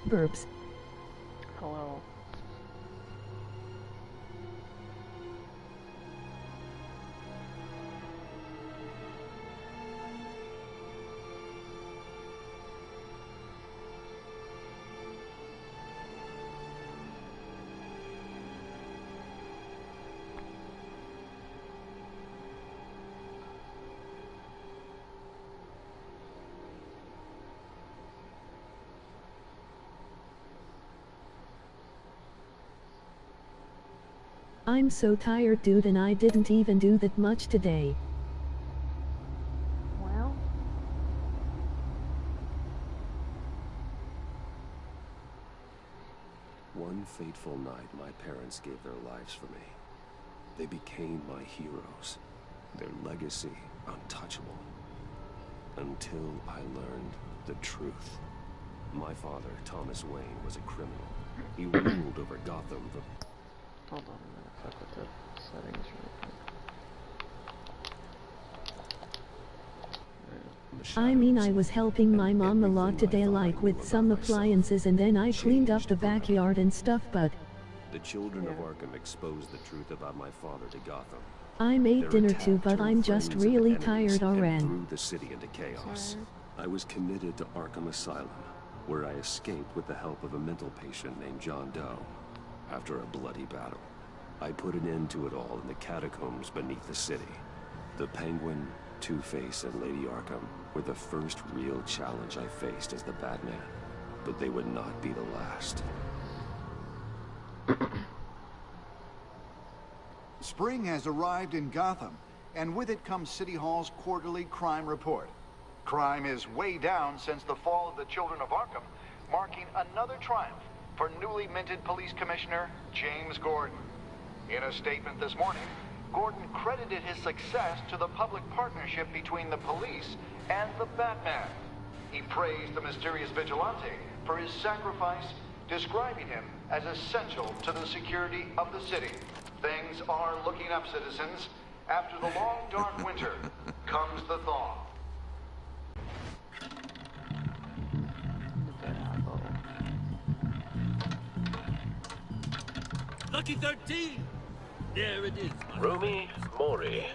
Burps. Hello. I'm so tired, dude, and I didn't even do that much today. Well. One fateful night, my parents gave their lives for me. They became my heroes. Their legacy untouchable. Until I learned the truth. My father, Thomas Wayne, was a criminal. He ruled over Gotham for... Hold on a minute, fuck with the settings really quick. I mean, I was helping my mom a lot today, like with some appliances, and then I cleaned up the backyard and stuff, but... The children of Arkham exposed the truth about my father to Gotham. I made dinner too, but I'm just really tired already. Threw the city into chaos. I was committed to Arkham Asylum, where I escaped with the help of a mental patient named John Doe. After a bloody battle, I put an end to it all in the catacombs beneath the city. The Penguin, Two-Face, and Lady Arkham were the first real challenge I faced as the Batman, but they would not be the last. Spring has arrived in Gotham, and with it comes City Hall's quarterly crime report. Crime is way down since the fall of the Children of Arkham, marking another triumph for newly minted Police Commissioner James Gordon. In a statement this morning, Gordon credited his success to the public partnership between the police and the Batman. He praised the mysterious vigilante for his sacrifice, describing him as essential to the security of the city. Things are looking up, citizens. After the long, dark winter comes the thaw. Lucky 13! There it is. Romy Mori,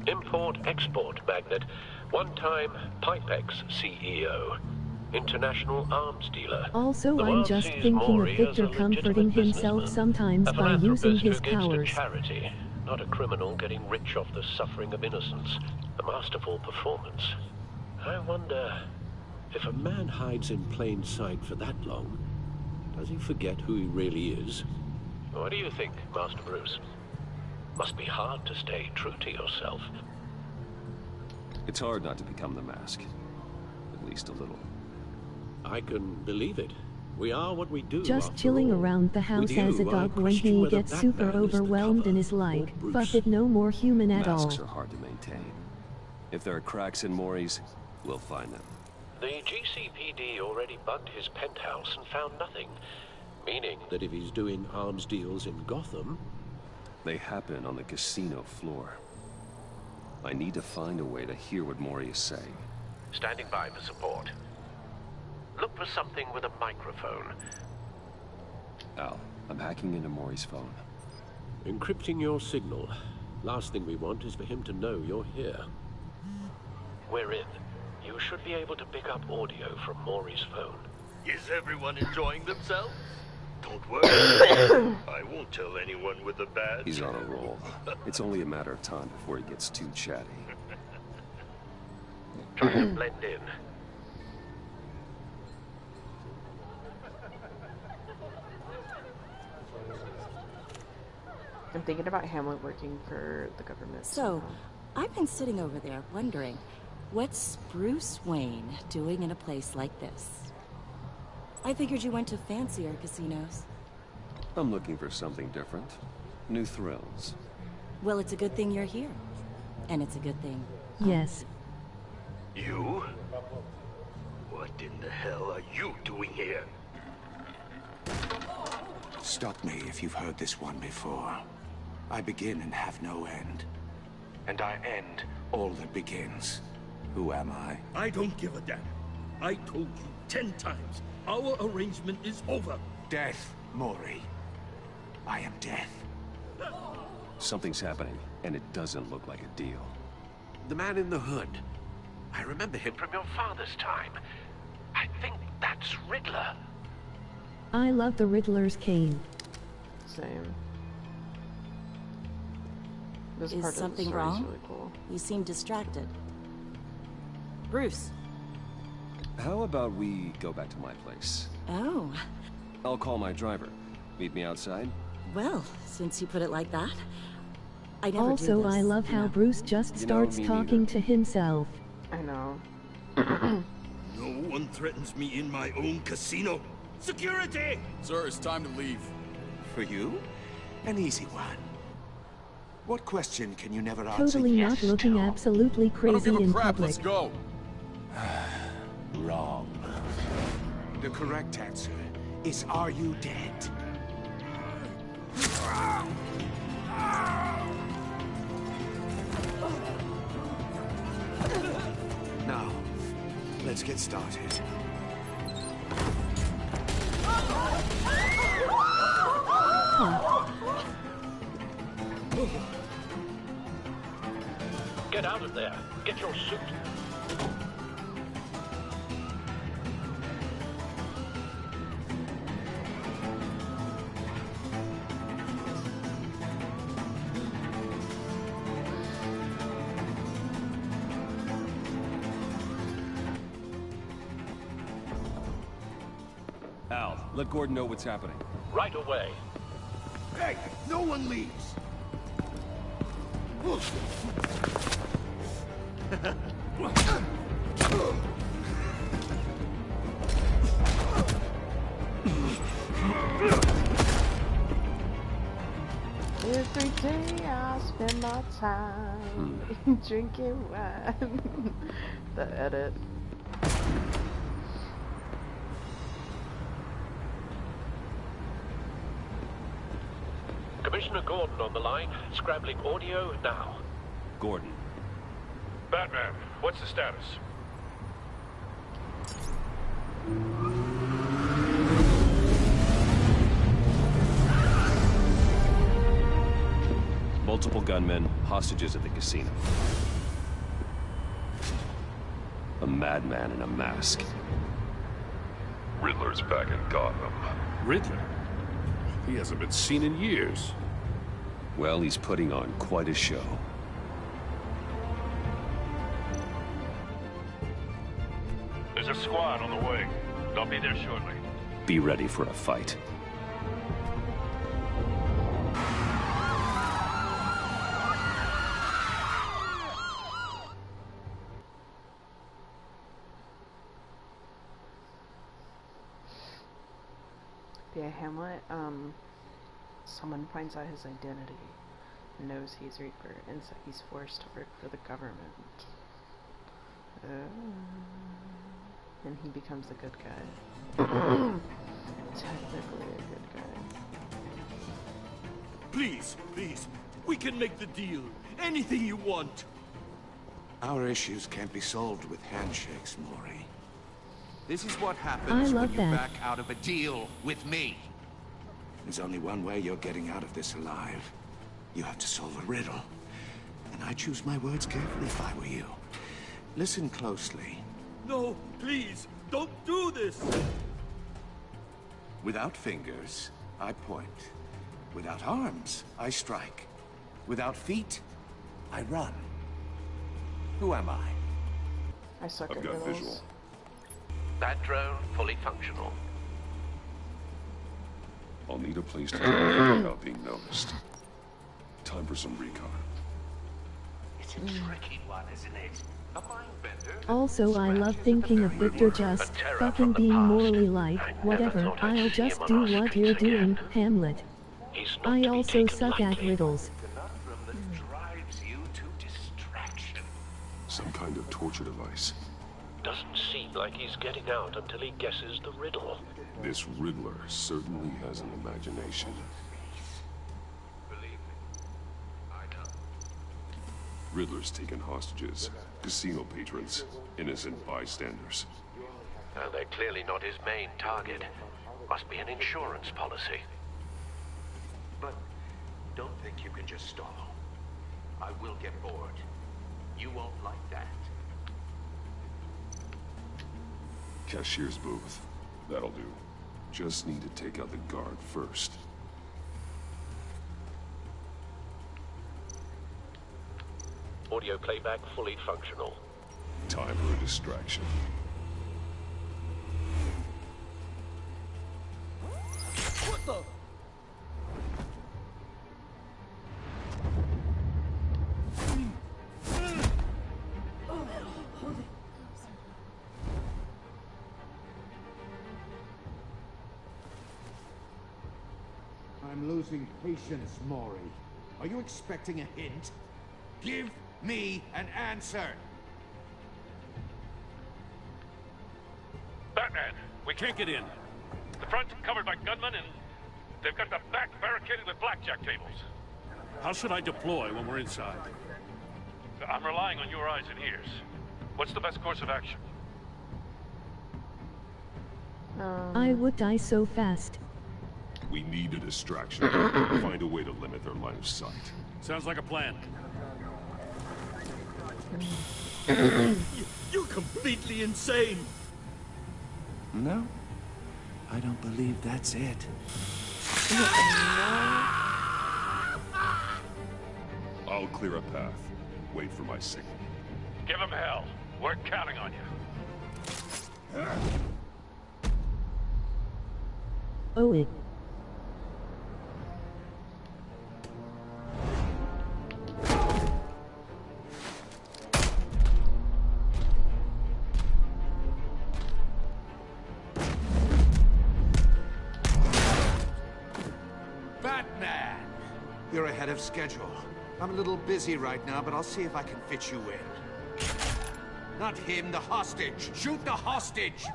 import-export magnate, one-time Pipex CEO, international arms dealer. Also, I'm just thinking of Victor comforting himself sometimes by using his powers. A charity, not a criminal getting rich off the suffering of innocence. A masterful performance. I wonder, if a man hides in plain sight for that long, does he forget who he really is? What do you think, Master Bruce? Must be hard to stay true to yourself. It's hard not to become the Mask. At least a little. I can believe it. We are what we do. Just chilling around the house as a dog when he gets super overwhelmed and is like, fuck it, no more human at all. Masks are hard to maintain. If there are cracks in Mori's, we'll find them. The GCPD already bugged his penthouse and found nothing. Meaning that if he's doing arms deals in Gotham... They happen on the casino floor. I need to find a way to hear what Mori is saying. Standing by for support. Look for something with a microphone. Al, I'm hacking into Mori's phone. Encrypting your signal. Last thing we want is for him to know you're here. We're in. You should be able to pick up audio from Mori's phone. Is everyone enjoying themselves? Don't worry. I won't tell anyone with a badge. He's on a roll. It's only a matter of time before he gets too chatty. Try to blend in. I'm thinking about Hamlet working for the government. So, I've been sitting over there wondering, what's Bruce Wayne doing in a place like this? I figured you went to fancier casinos. I'm looking for something different. New thrills. Well, it's a good thing you're here. And it's a good thing. Yes. You? What in the hell are you doing here? Stop me if you've heard this one before. I begin and have no end. And I end all that begins. Who am I? I don't give a damn. I told you 10 times. Our arrangement is over. Death, Maury. I am death. Something's happening, and it doesn't look like a deal. The man in the hood. I remember him from your father's time. I think that's Riddler. I love the Riddler's cane. Same. This Is part of the something story is wrong? really cool. You seem distracted. Bruce. How about we go back to my place? Oh, I'll call my driver. Meet me outside? well, since you put it like that. I never do Also, this, I love you how know. Bruce just You know, starts me talking neither. to himself. I know. No one threatens me in my own casino. Security! Sir, it's time to leave. For you? An easy one. What question can you never answer Totally yes not looking to? absolutely I don't crazy give a in crap. public. Let's go. Wrong. The correct answer is, are you dead? Now, let's get started. Get out of there. Get your suit. Al, let Gordon know what's happening. Right away. Hey, no one leaves! Every day I spend my time drinking wine. The edit. Commissioner Gordon on the line. Scrambling audio now. Gordon. Batman, what's the status? Multiple gunmen, hostages at the casino. A madman in a mask. Riddler's back in Gotham. Riddler? He hasn't been seen in years. Well, he's putting on quite a show. There's a squad on the way. They'll be there shortly. Be ready for a fight. Yeah, Hamlet, someone finds out his identity, knows he's Reaper, and so he's forced to work for the government. And he becomes a good guy. Technically a good guy. Please, please, we can make the deal. Anything you want. Our issues can't be solved with handshakes, Maury. This is what I happens love when you that. back out of a deal with me. There's only one way you're getting out of this alive. You have to solve a riddle. And I choose my words carefully if I were you. Listen closely. No, please, don't do this. Without fingers, I point. Without arms, I strike. Without feet, I run. Who am I? I suck I've at got riddles. visual. That drone fully functional. I'll need a place to hide without being noticed. Time for some recon. It's a tricky one, isn't it? A mind bender. Also, I love thinking of Victor just fucking being morally like, whatever, I'll just do what you're doing, Hamlet. He's not I to be also taken suck at lightly. riddles. Conundrum that drives you to distraction. Some kind of torture device. Doesn't seem like he's getting out until he guesses the riddle. This Riddler certainly has an imagination. Believe me, I know. Riddler's taken hostages, casino patrons, innocent bystanders. They're clearly not his main target. Must be an insurance policy. But don't think you can just stall. I will get bored. You won't like that. Cashier's booth. That'll do. Just need to take out the guard first. Audio playback fully functional. Time for a distraction. What the? I'm losing patience, Maury. Are you expecting a hint? Give me an answer! Batman, we can't get in. The front's covered by gunmen, and they've got the back barricaded with blackjack tables. How should I deploy when we're inside? I'm relying on your eyes and ears. What's the best course of action? I would die so fast. We need a distraction. Find a way to limit their line of sight. Sounds like a plan. You're completely insane! No, I don't believe that's it. I'll clear a path. Wait for my signal. Give him hell. We're counting on you. Oh, it. Batman! You're ahead of schedule. I'm a little busy right now, but I'll see if I can fit you in. Not him, the hostage! Shoot the hostage!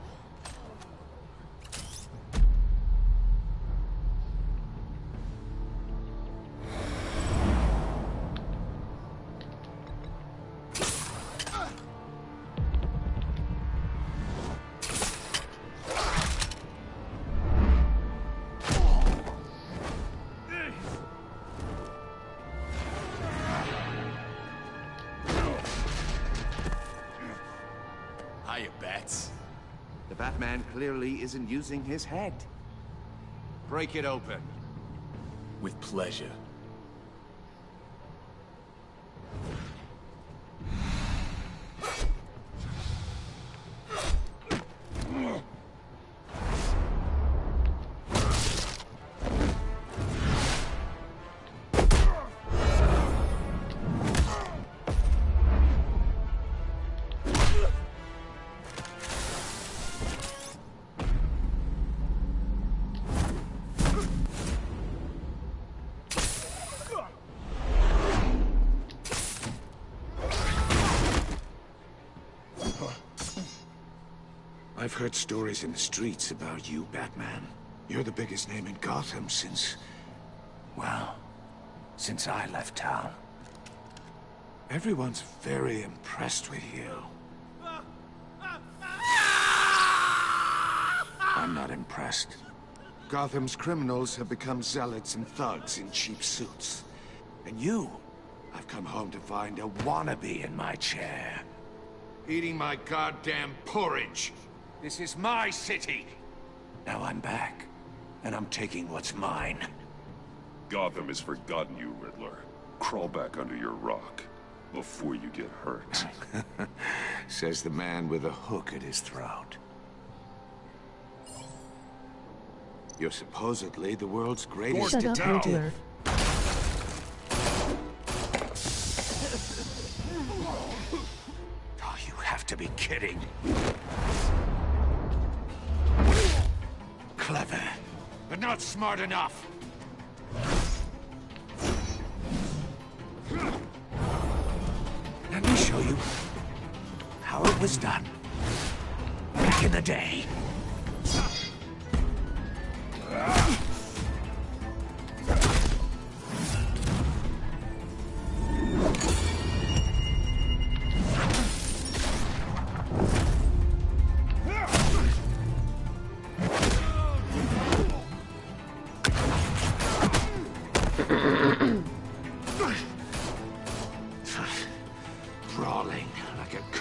Hiya, Bats. The Batman clearly isn't using his head. Break it open. With pleasure. I've heard stories in the streets about you, Batman. You're the biggest name in Gotham since... well, since I left town. Everyone's very impressed with you. I'm not impressed. Gotham's criminals have become zealots and thugs in cheap suits. And you, I've come home to find a wannabe in my chair. Eating my goddamn porridge. This is my city! Now I'm back, and I'm taking what's mine. Gotham has forgotten you, Riddler. Crawl back under your rock before you get hurt. Says the man with a hook at his throat. You're supposedly the world's greatest Shut up, detective. Riddler. Oh, you have to be kidding. Clever, but not smart enough. Let me show you how it was done back in the day.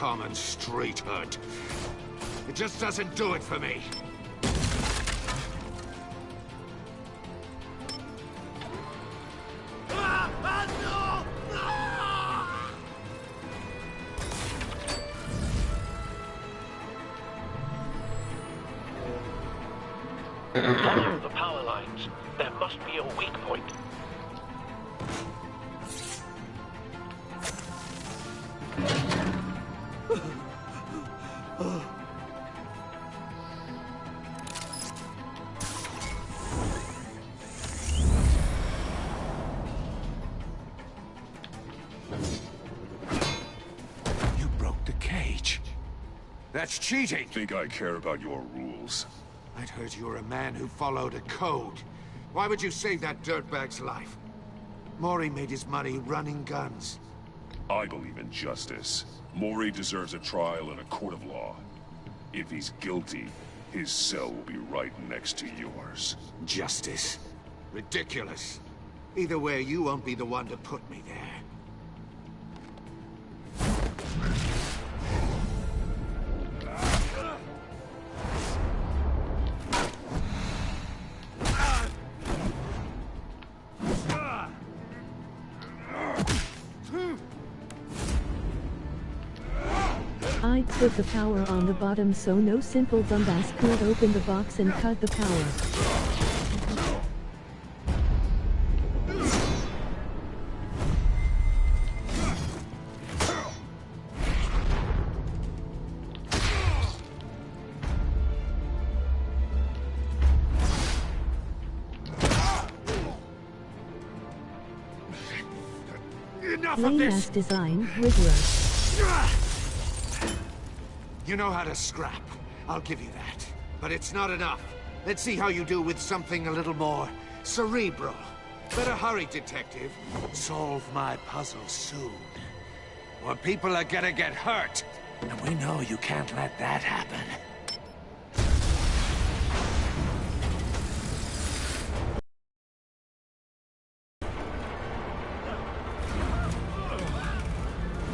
common street hood. It just doesn't do it for me. The power lines. There must be a weak point. You broke the cage. That's cheating. Think I care about your rules? I'd heard you were a man who followed a code. Why would you save that dirtbag's life? Mori made his money running guns. I believe in justice. Mori deserves a trial in a court of law. If he's guilty, his cell will be right next to yours. Justice? Ridiculous. Either way, you won't be the one to put me there. I'd put the power on the bottom so no simple dumbass could open the box and cut the power. Lame-ass design, rigorous. You know how to scrap. I'll give you that. But it's not enough. Let's see how you do with something a little more cerebral. Better hurry, detective. Solve my puzzle soon. Or people are gonna get hurt. And we know you can't let that happen.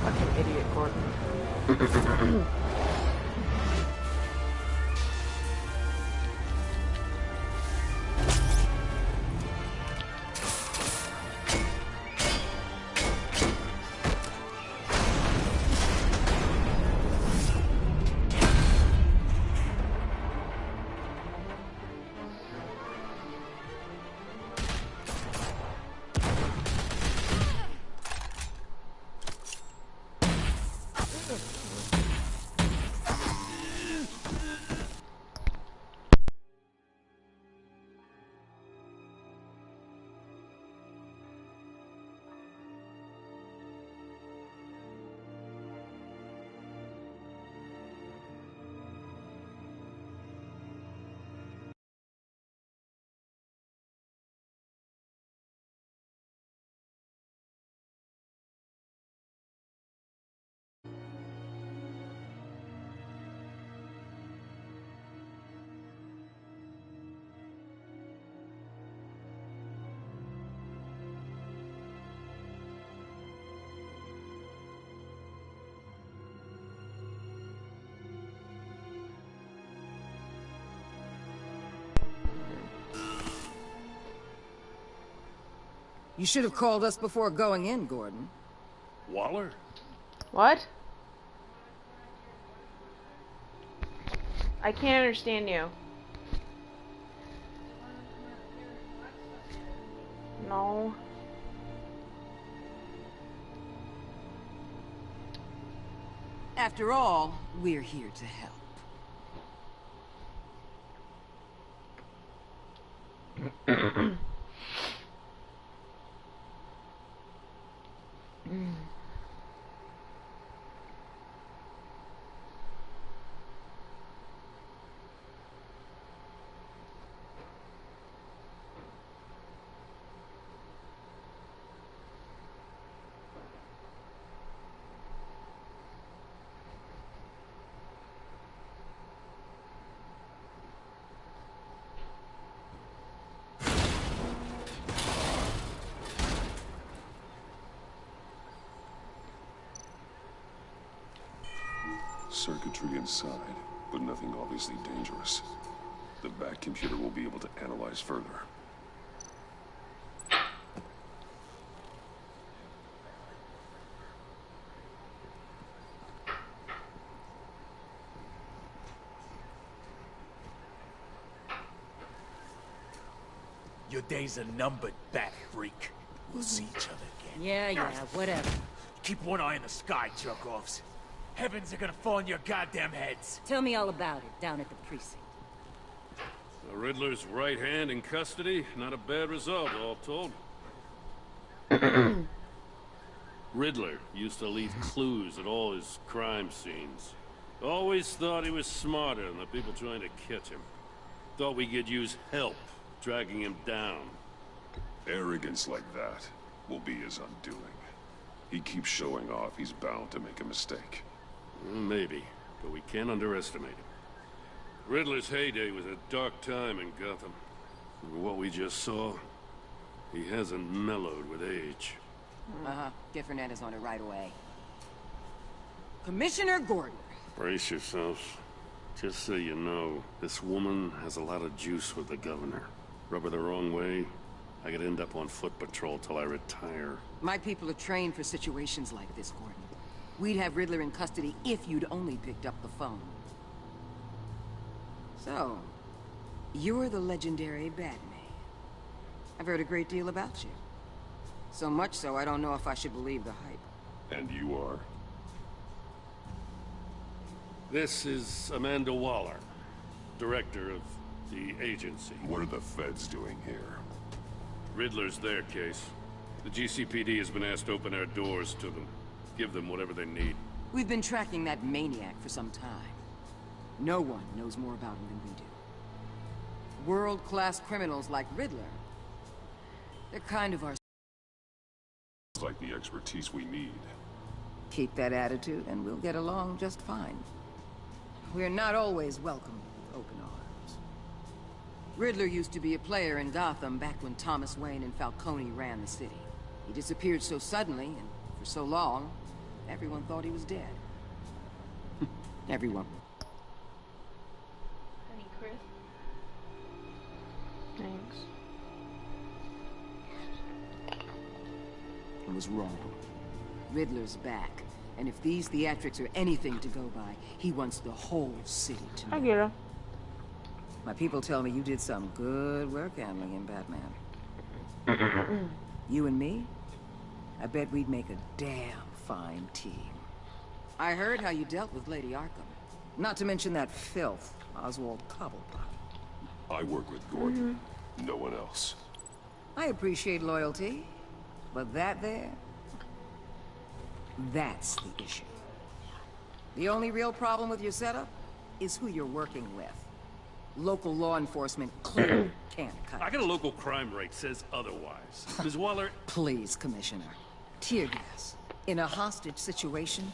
Fucking idiot, Gordon. You should have called us before going in, Gordon. Waller? What? I can't understand you. No. After all, we're here to help. circuitry inside, but nothing obviously dangerous. The back computer will be able to analyze further. Your days are numbered, bat freak. We'll see each other again. Yeah, whatever. Keep one eye in the sky, jerk-offs. Heavens are gonna fall on your goddamn heads. Tell me all about it down at the precinct. The Riddler's right hand in custody. Not a bad result, all told. Riddler used to leave clues at all his crime scenes. Always thought he was smarter than the people trying to catch him. Thought we could use help dragging him down. Arrogance like that will be his undoing. He keeps showing off, he's bound to make a mistake. Maybe, but we can't underestimate him. Riddler's heyday was a dark time in Gotham. And what we just saw, he hasn't mellowed with age. Get Fernandez on it right away. Commissioner Gordon. Brace yourselves. Just so you know, this woman has a lot of juice with the governor. Rub her the wrong way, I could end up on foot patrol till I retire. My people are trained for situations like this, Gordon. We'd have Riddler in custody if you'd only picked up the phone. So, you're the legendary Batman. I've heard a great deal about you. So much so, I don't know if I should believe the hype. And you are? This is Amanda Waller, director of the agency. What are the feds doing here? Riddler's their case. The GCPD has been asked to open our doors to them. Give them whatever they need. We've been tracking that maniac for some time. No one knows more about him than we do. World-class criminals like Riddler, they're kind of our... Like the expertise we need. Keep that attitude and we'll get along just fine. We're not always welcome with open arms. Riddler used to be a player in Gotham back when Thomas Wayne and Falcone ran the city. He disappeared so suddenly and for so long, everyone thought he was dead. Everyone. Honey, Chris. Thanks. I was wrong. Riddler's back. And if these theatrics are anything to go by, he wants the whole city to know. I get her. My people tell me you did some good work handling him, Batman. You and me? I bet we'd make a damn fine team. I heard how you dealt with Lady Arkham. Not to mention that filth, Oswald Cobblepot. I work with Gordon. No one else. I appreciate loyalty, but that there... that's the issue. The only real problem with your setup is who you're working with. Local law enforcement clearly can't cut it. I got a local crime rate says otherwise. Ms. Waller... Please, Commissioner. Tear gas. In a hostage situation,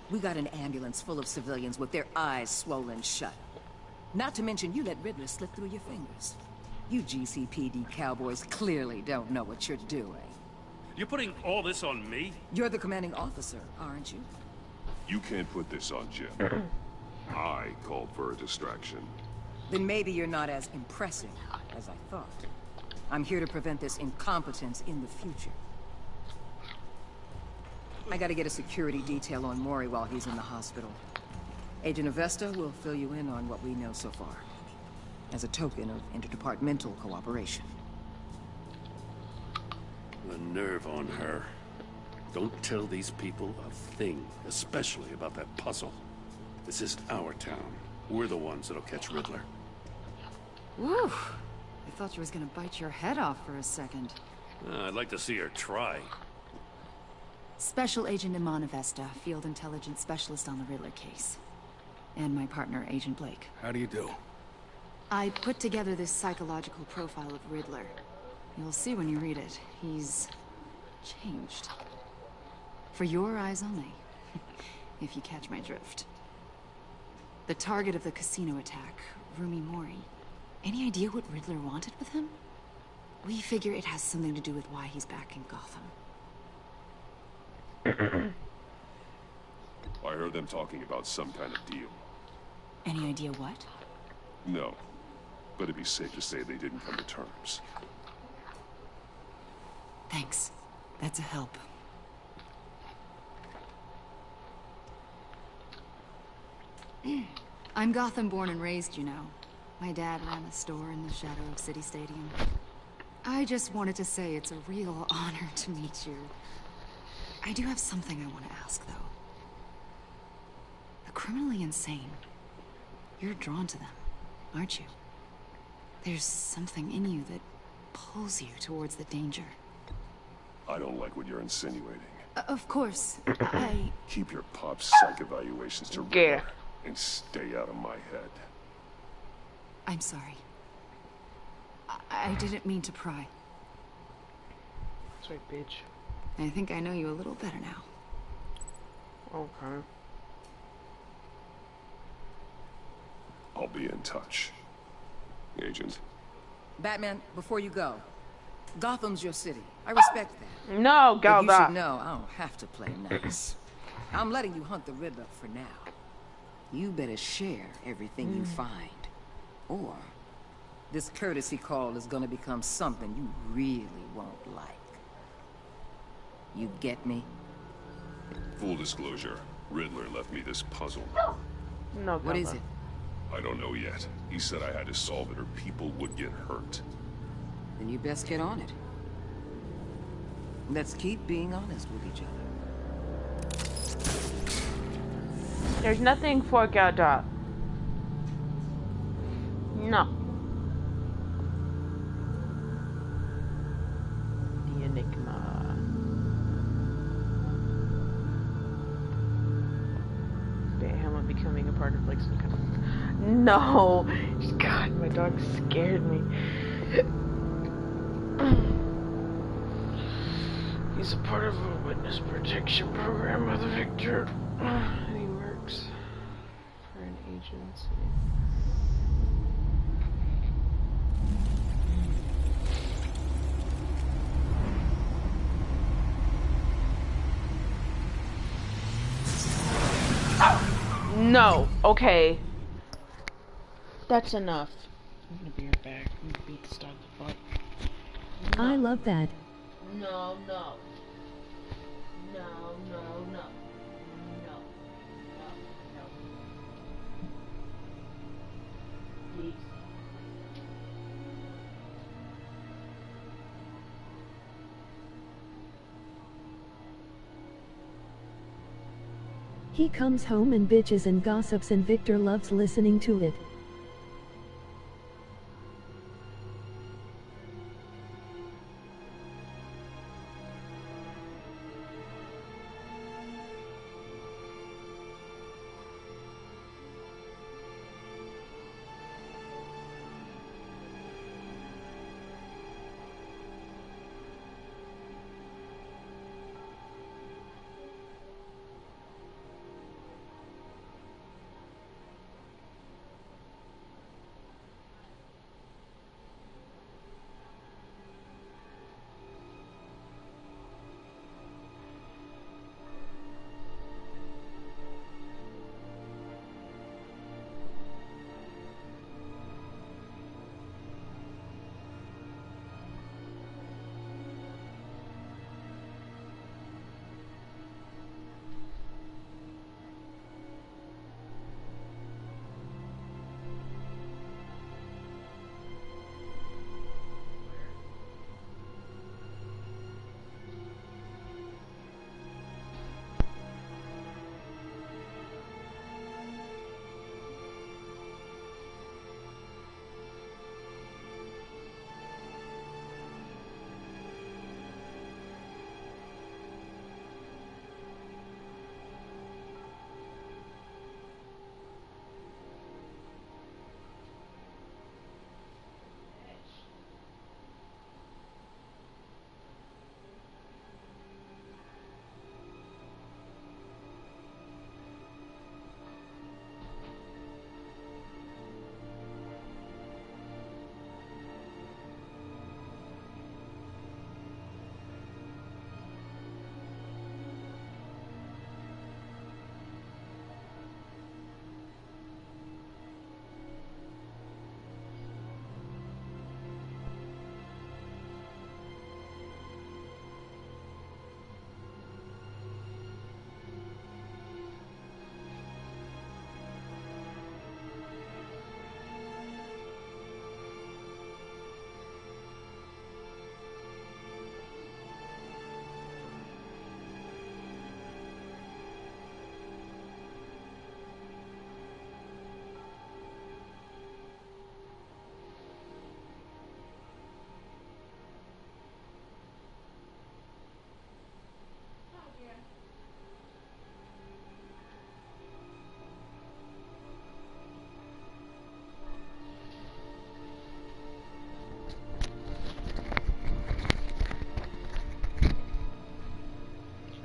we got an ambulance full of civilians with their eyes swollen shut. Not to mention you let Riddler slip through your fingers. You GCPD cowboys clearly don't know what you're doing. You're putting all this on me? You're the commanding officer, aren't you? You can't put this on Jim. I called for a distraction. Then maybe you're not as impressive as I thought. I'm here to prevent this incompetence in the future. I gotta get a security detail on Maury while he's in the hospital. Agent Avesta will fill you in on what we know so far, as a token of interdepartmental cooperation. The nerve on her. Don't tell these people a thing, especially about that puzzle. This is our town. We're the ones that'll catch Riddler. Woo! I thought you was gonna bite your head off for a second. I'd like to see her try. Special Agent Iman Avesta, Field Intelligence Specialist on the Riddler case. And my partner, Agent Blake. How do you do? I put together this psychological profile of Riddler. You'll see when you read it. He's... changed. For your eyes only. If you catch my drift. The target of the casino attack, Rumi Mori. Any idea what Riddler wanted with him? We figure it has something to do with why he's back in Gotham. I heard heard them talking about some kind of deal. Any idea what? No. But it'd be safe to say they didn't come to terms. Thanks. That's a help. I'm Gotham born and raised, you know. My dad ran a store in the shadow of City Stadium. I just wanted to say it's a real honor to meet you. I do have something I want to ask, though. The criminally insane. You're drawn to them, aren't you? There's something in you that pulls you towards the danger. I don't like what you're insinuating. Of course, Keep your pop psych evaluations to Riddler and stay out of my head. I'm sorry. I didn't mean to pry. That's right, bitch. I think I know you a little better now. Okay. I'll be in touch. Agent. Batman, before you go, Gotham's your city. I respect that. No, but you should know I don't have to play nice. I'm letting you hunt the Riddler for now. You better share everything you find. Or this courtesy call is gonna become something you really won't like. You get me? Full disclosure, Riddler left me this puzzle. No, what is it? I don't know yet. He said I had to solve it or people would get hurt. Then you best get on it. Let's keep being honest with each other. There's nothing for Gadot. No. The Enigma. Hamlet becoming a part of like some kind of... No! God, my dog scared me. He's a part of a witness protection program with Victor. And he works for an agency. No, okay. That's enough. I'm gonna be right back. I'm gonna beat this dog the fuck. No. I love that. No, no. No, no, no. No. No, no. Please. He comes home and bitches and gossips and Victor loves listening to it.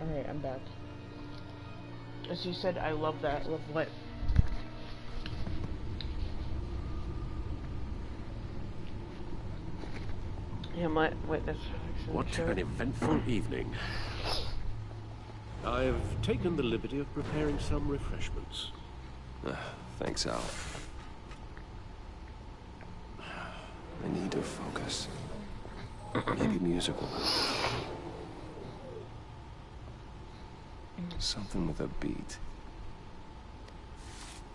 Alright, I'm back. As you said, I love that. Love what? Hamlet, witness. What an eventful evening. I've taken the liberty of preparing some refreshments. Thanks, Al. I need to focus. Maybe music will help. Something with a beat.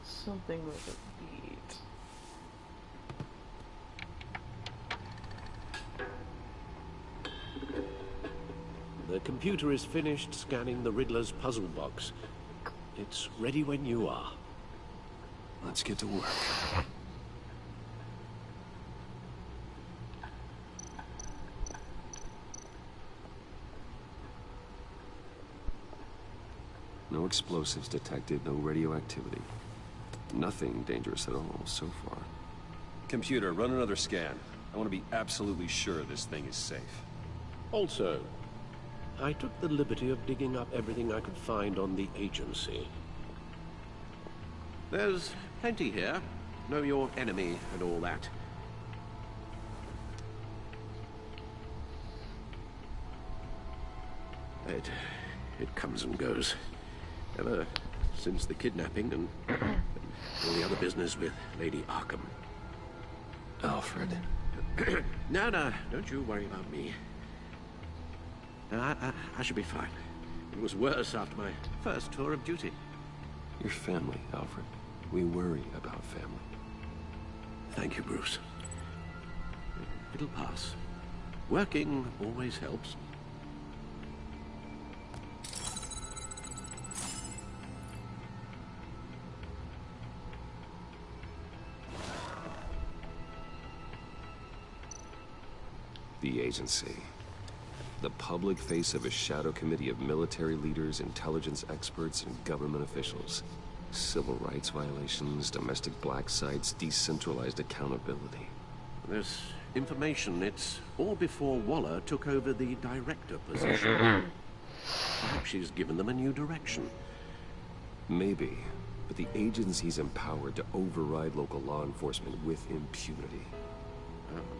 Something with a beat. The computer is finished scanning the Riddler's puzzle box. It's ready when you are. Let's get to work. No explosives detected, no radioactivity. Nothing dangerous at all so far. Computer, run another scan. I want to be absolutely sure this thing is safe. Also, I took the liberty of digging up everything I could find on the agency. There's plenty here. Know your enemy and all that. It comes and goes. Ever since the kidnapping and all the other business with Lady Arkham. Alfred. No, don't you worry about me. I should be fine. It was worse after my first tour of duty. Your family, Alfred. We worry about family. Thank you, Bruce. It'll pass. Working always helps. The agency. The public face of a shadow committee of military leaders, intelligence experts, and government officials. Civil rights violations, domestic black sites, decentralized accountability. This information, it's all before Waller took over the director position. Perhaps she's given them a new direction. Maybe, but the agency's empowered to override local law enforcement with impunity.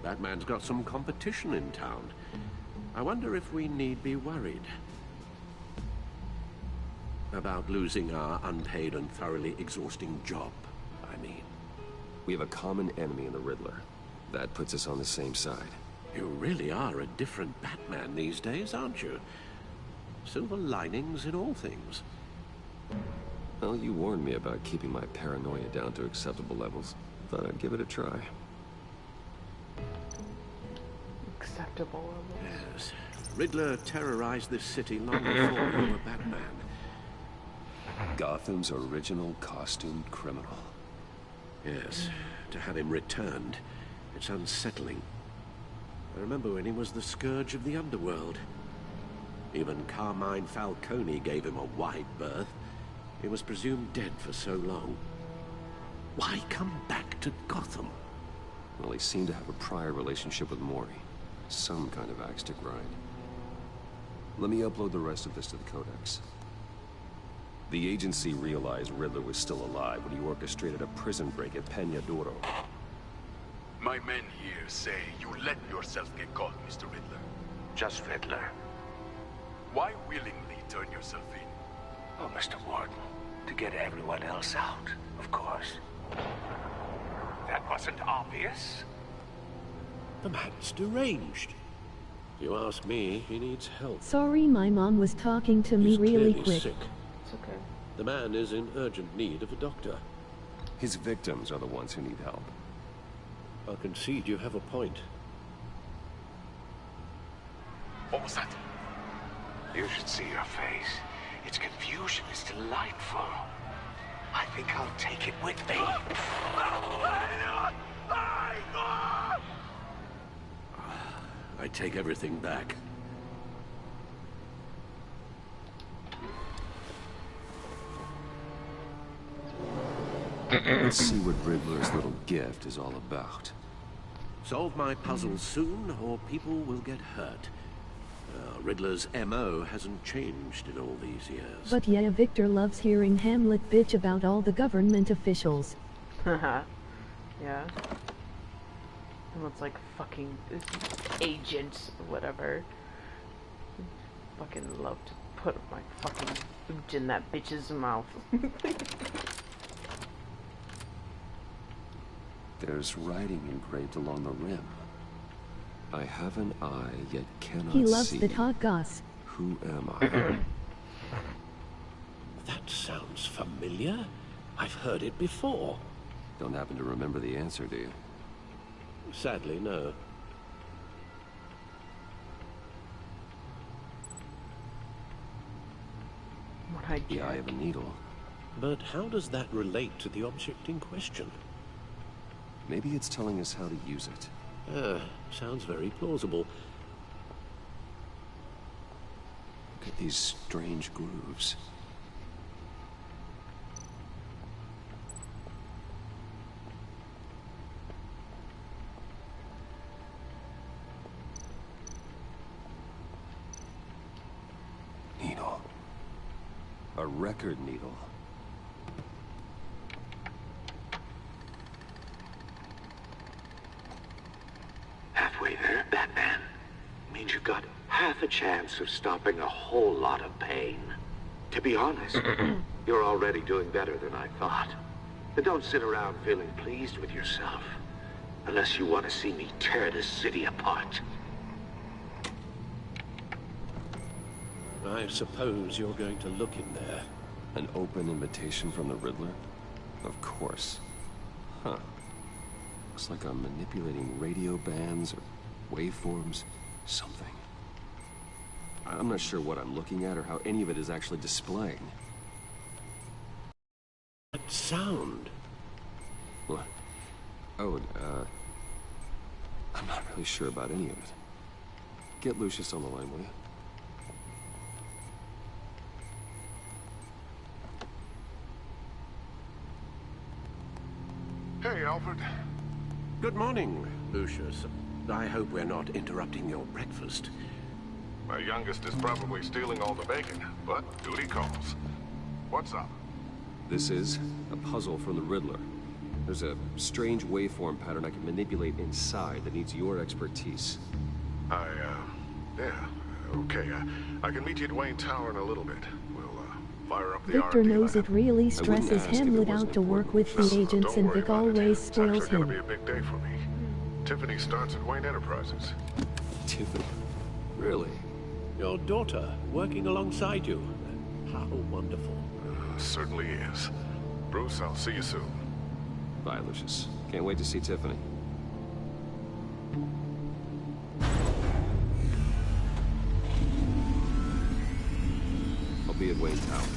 That man's got some competition in town. I wonder if we need be worried about losing our unpaid and thoroughly exhausting job, I mean. We have a common enemy in the Riddler. That puts us on the same side. You really are a different Batman these days, aren't you? Silver linings in all things. Well, you warned me about keeping my paranoia down to acceptable levels. Thought I'd give it a try. Acceptable levels. Yes. Riddler terrorized this city long before you were Batman. Gotham's original costumed criminal. Yes, to have him returned, it's unsettling. I remember when he was the scourge of the underworld. Even Carmine Falcone gave him a wide berth. He was presumed dead for so long. Why come back to Gotham? Well, he seemed to have a prior relationship with Mori. Some kind of axe to grind. Let me upload the rest of this to the Codex. The agency realized Riddler was still alive when he orchestrated a prison break at Peña Duro. My men here say you let yourself get caught, Mr. Riddler. Just Riddler. Why willingly turn yourself in? Oh, Mr. Warden, to get everyone else out, of course. That wasn't obvious. The man's deranged. If you ask me, he needs help. Sorry, my mom was talking to me He's really clearly quick. sick. It's okay. The man is in urgent need of a doctor. His victims are the ones who need help. I'll concede you have a point. What was that? You should see your face. Its confusion is delightful. I think I'll take it with me. I take everything back. Let's see what Riddler's little gift is all about. Solve my puzzles soon, or people will get hurt. Riddler's MO hasn't changed in all these years. But yeah, Victor loves hearing Hamlet bitch about all the government officials. Haha. Yeah. Hamlet's like fucking agents or whatever. Fucking love to put my fucking boot in that bitch's mouth. There's writing engraved along the rim. I have an eye, yet cannot see. He loves the hot goss. Who am I? That sounds familiar. I've heard it before. Don't happen to remember the answer, do you? Sadly, no. The eye of a needle. But how does that relate to the object in question? Maybe it's telling us how to use it. Sounds very plausible. Look at these strange grooves. Needle. A record needle. Halfway there, Batman. Means you've got half a chance of stopping a whole lot of pain. To be honest, you're already doing better than I thought. But don't sit around feeling pleased with yourself. Unless you want to see me tear this city apart. I suppose you're going to look in there. An open invitation from the Riddler? Of course. Huh. Looks like I'm manipulating radio bands or waveforms. Something. I'm not sure what I'm looking at or how any of it is actually displaying. That sound. What? Oh, I'm not really sure about any of it. Get Lucius on the line, will you? Hey, Alfred. Good morning, Lucius. I hope we're not interrupting your breakfast. My youngest is probably stealing all the bacon, but duty calls. What's up? This is a puzzle from the Riddler. There's a strange waveform pattern I can manipulate inside that needs your expertise. Yeah, okay. I can meet you at Wayne Tower in a little bit. We'll, fire up the Victor RP knows lab. it really stresses Hamlet out to work with the agents, and Vic always spoils It's actually him. gonna be a big day for me. Tiffany starts at Wayne Enterprises. Tiffany? Really? Your daughter, working alongside you. How wonderful. Certainly is. Bruce, I'll see you soon. Bye, Lucius. Can't wait to see Tiffany. I'll be at Wayne Tower.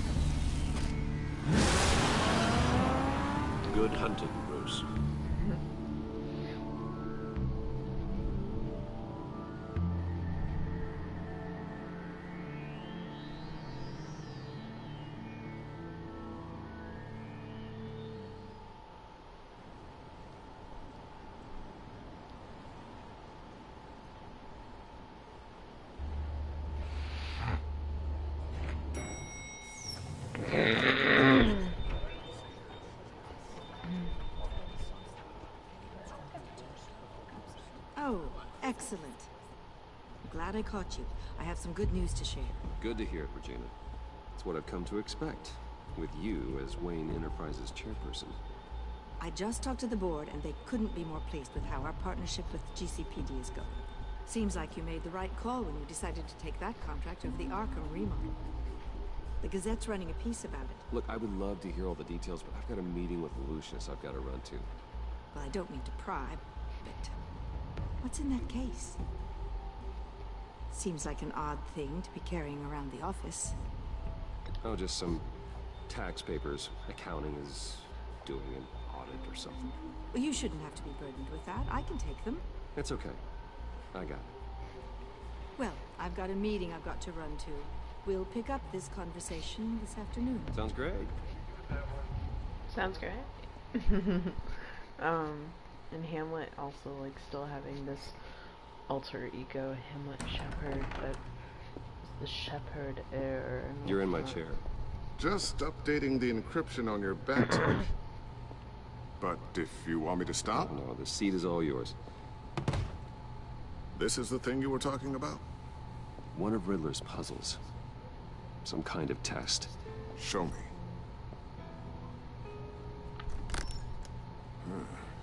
Good hunting, Bruce. Oh, excellent. Glad I caught you. I have some good news to share. Good to hear it, Regina. It's what I've come to expect, with you as Wayne Enterprises chairperson. I just talked to the board, and they couldn't be more pleased with how our partnership with GCPD is going. Seems like you made the right call when you decided to take that contract over the Arkham remodel. The Gazette's running a piece about it. Look, I would love to hear all the details, but I've got a meeting with Lucius I've got to run to. Well, I don't mean to pry, but what's in that case? Seems like an odd thing to be carrying around the office. Oh, just some tax papers. Accounting is doing an audit or something. Well, you shouldn't have to be burdened with that. I can take them. It's okay. I got it. Well, I've got a meeting I've got to run to. We'll pick up this conversation this afternoon. Sounds great. Sounds great. And Hamlet also, like, still having this alter ego Hamlet Shepherd that The Shepherd heir. You're in my chair. Just updating the encryption on your backpack. But if you want me to stop? No, the seat is all yours. This is the thing you were talking about? One of Riddler's puzzles. Some kind of test. Show me.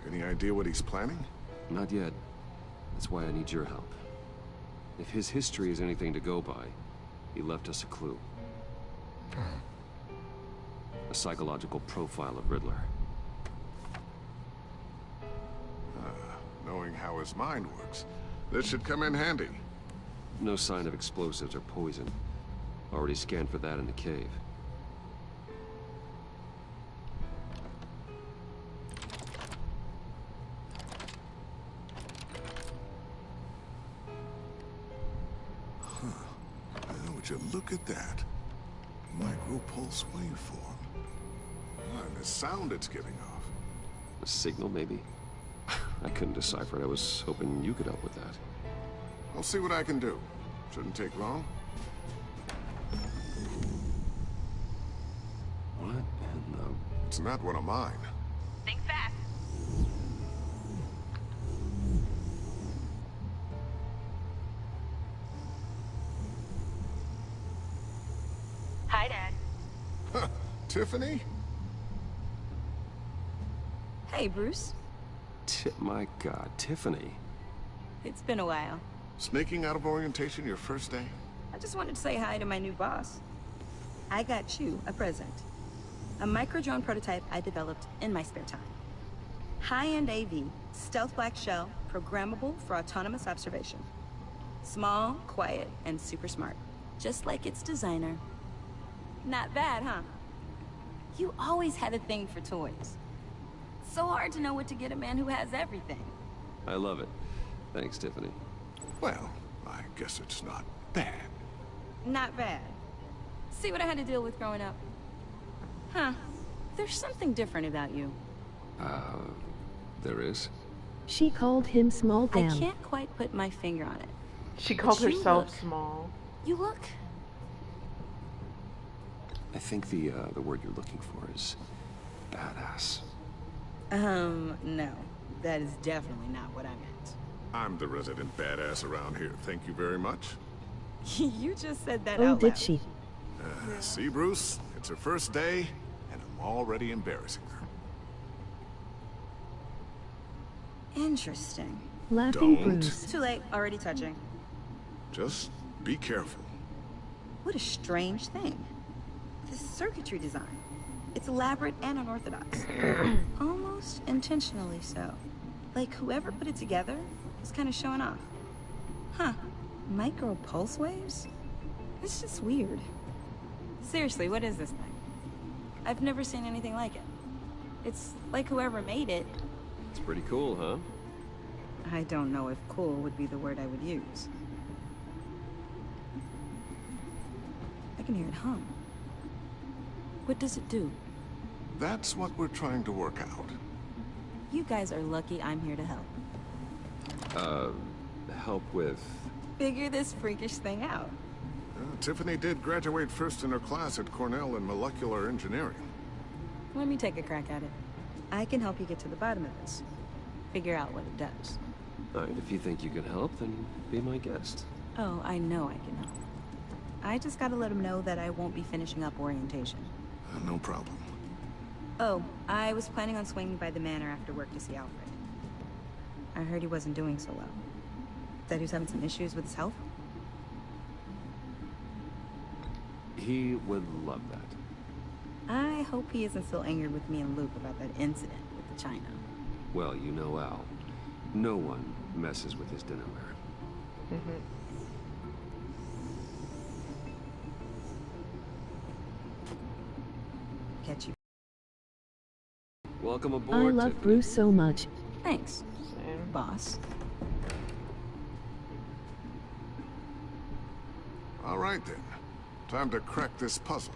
Any idea what he's planning? Not yet. That's why I need your help. If his history is anything to go by, he left us a clue. A psychological profile of Riddler. Knowing how his mind works, this should come in handy. No sign of explosives or poison. Already scanned for that in the cave. Would you look at that? Micro-pulse waveform. And the sound it's giving off. A signal, maybe? I couldn't decipher it. I was hoping you could help with that. I'll see what I can do. Shouldn't take long. What in the... It's not one of mine. Think fast. Hi, Dad. Tiffany? Hey, Bruce. My God, Tiffany. It's been a while. Sneaking out of orientation your first day? I just wanted to say hi to my new boss. I got you a present. A micro-drone prototype I developed in my spare time. High-end AV, stealth black shell, programmable for autonomous observation. Small, quiet, and super smart. Just like its designer. Not bad, huh? You always had a thing for toys. So hard to know what to get a man who has everything. I love it. Thanks, Tiffany. Well, I guess it's not bad. Not bad. See what I had to deal with growing up? Huh. There's something different about you. There is? She called him small I damn. can't quite put my finger on it. She called herself small. You look... I think the word you're looking for is badass. No. That is definitely not what I meant. I'm the resident badass around here. Thank you very much. You just said that Oh, out did loud. she? See, Bruce? It's her first day, and I'm already embarrassing her. Interesting. Laughing Don't. Bruce. Too late. Already touching. Just be careful. What a strange thing. This circuitry design. It's elaborate and unorthodox. Almost intentionally so. Like whoever put it together was kind of showing off. Huh. Micro pulse waves? It's just weird. Seriously, what is this thing? I've never seen anything like it. It's like whoever made it. It's pretty cool, huh? I don't know if cool would be the word I would use. I can hear it hum. What does it do? That's what we're trying to work out. You guys are lucky I'm here to help. Help with... Figure this freakish thing out. Tiffany did graduate first in her class at Cornell in molecular engineering. Let me take a crack at it. I can help you get to the bottom of this. Figure out what it does. All right, if you think you can help, then be my guest. Oh, I know I can help. I just gotta let him know that I won't be finishing up orientation. No problem. Oh, I was planning on swinging by the manor after work to see Alfred. I heard he wasn't doing so well. That he was having some issues with his health? He would love that. I hope he isn't still angered with me and Luke about that incident with the China. Well, you know Al. No one messes with his dinnerware. Catch you. Welcome I aboard, love Tiffany. Bruce so much. Thanks, boss. All right, then. Time to crack this puzzle.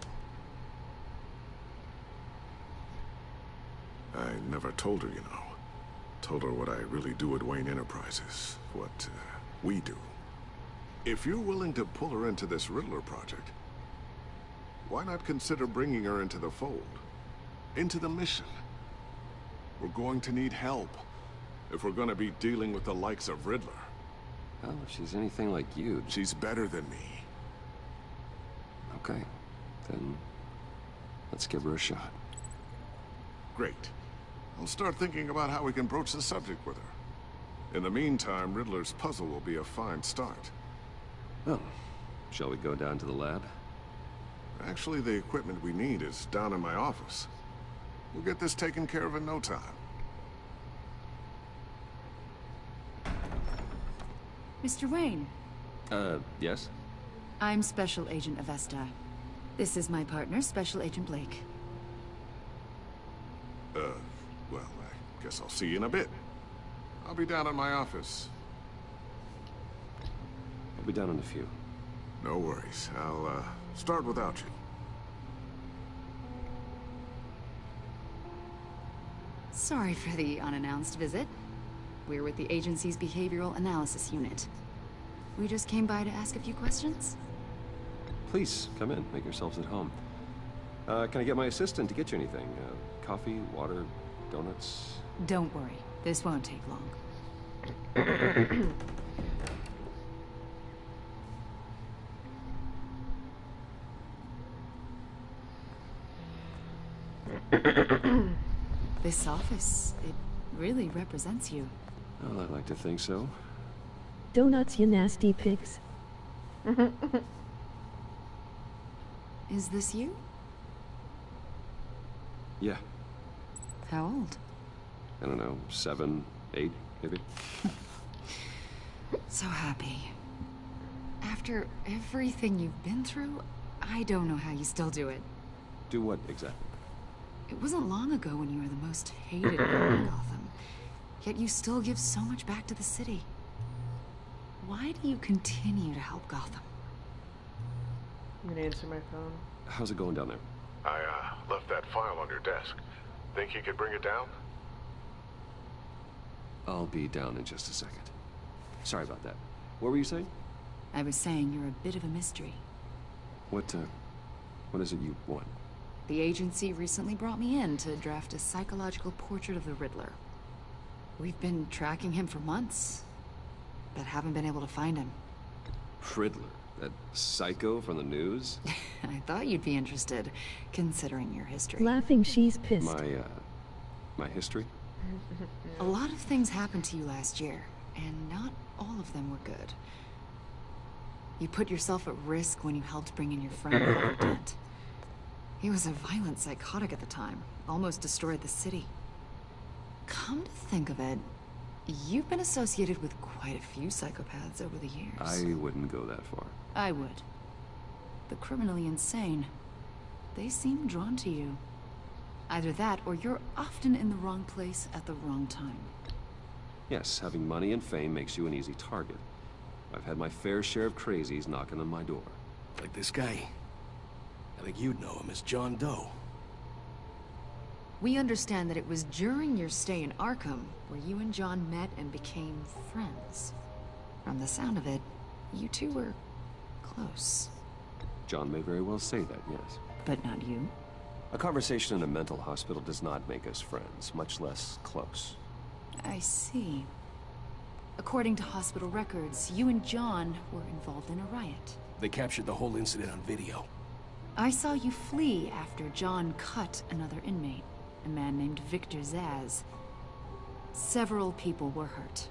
I never told her, you know. Told her what I really do at Wayne Enterprises. What we do. If you're willing to pull her into this Riddler project, why not consider bringing her into the fold? Into the mission? We're going to need help if we're going to be dealing with the likes of Riddler. Well, if she's anything like you... She's better than me. Okay. Then let's give her a shot. Great. I'll start thinking about how we can broach the subject with her. In the meantime, Riddler's puzzle will be a fine start. Well, shall we go down to the lab? Actually, the equipment we need is down in my office. We'll get this taken care of in no time. Mr. Wayne. Yes? I'm Special Agent Avesta. This is my partner, Special Agent Blake. Well, I guess I'll see you in a bit. I'll be down in my office. I'll be down in a few. No worries. I'll, start without you. Sorry for the unannounced visit. We're with the agency's Behavioral Analysis Unit. We just came by to ask a few questions. Please, come in. Make yourselves at home. Can I get my assistant to get you anything? Coffee, water, donuts? Don't worry. This won't take long. This office, it really represents you. Well, I'd like to think so. Donuts, you nasty pigs. Is this you? Yeah. How old? I don't know, 7, 8, maybe? So happy. After everything you've been through, I don't know how you still do it. Do what, exactly? It wasn't long ago when you were the most hated man in Gotham. Yet you still give so much back to the city. Why do you continue to help Gotham? I'm gonna answer my phone. How's it going down there? I, left that file on your desk. Think you could bring it down? I'll be down in just a second. Sorry about that. What were you saying? I was saying you're a bit of a mystery. What is it you want? The agency recently brought me in to draft a psychological portrait of the Riddler. We've been tracking him for months, but haven't been able to find him. Riddler? That psycho from the news? I thought you'd be interested, considering your history. Laughing, she's pissed. My history? A lot of things happened to you last year, and not all of them were good. You put yourself at risk when you helped bring in your friend Harvey Dent. He was a violent psychotic at the time, almost destroyed the city. Come to think of it, you've been associated with quite a few psychopaths over the years. I wouldn't go that far. I would. The criminally insane. They seem drawn to you. Either that, or you're often in the wrong place at the wrong time. Yes, having money and fame makes you an easy target. I've had my fair share of crazies knocking on my door. Like this guy. I think you'd know him as John Doe. We understand that it was during your stay in Arkham where you and John met and became friends. From the sound of it, you two were close. John may very well say that, yes. But not you? A conversation in a mental hospital does not make us friends, much less close. I see. According to hospital records, you and John were involved in a riot. They captured the whole incident on video. I saw you flee after John cut another inmate, a man named Victor Zsasz. Several people were hurt.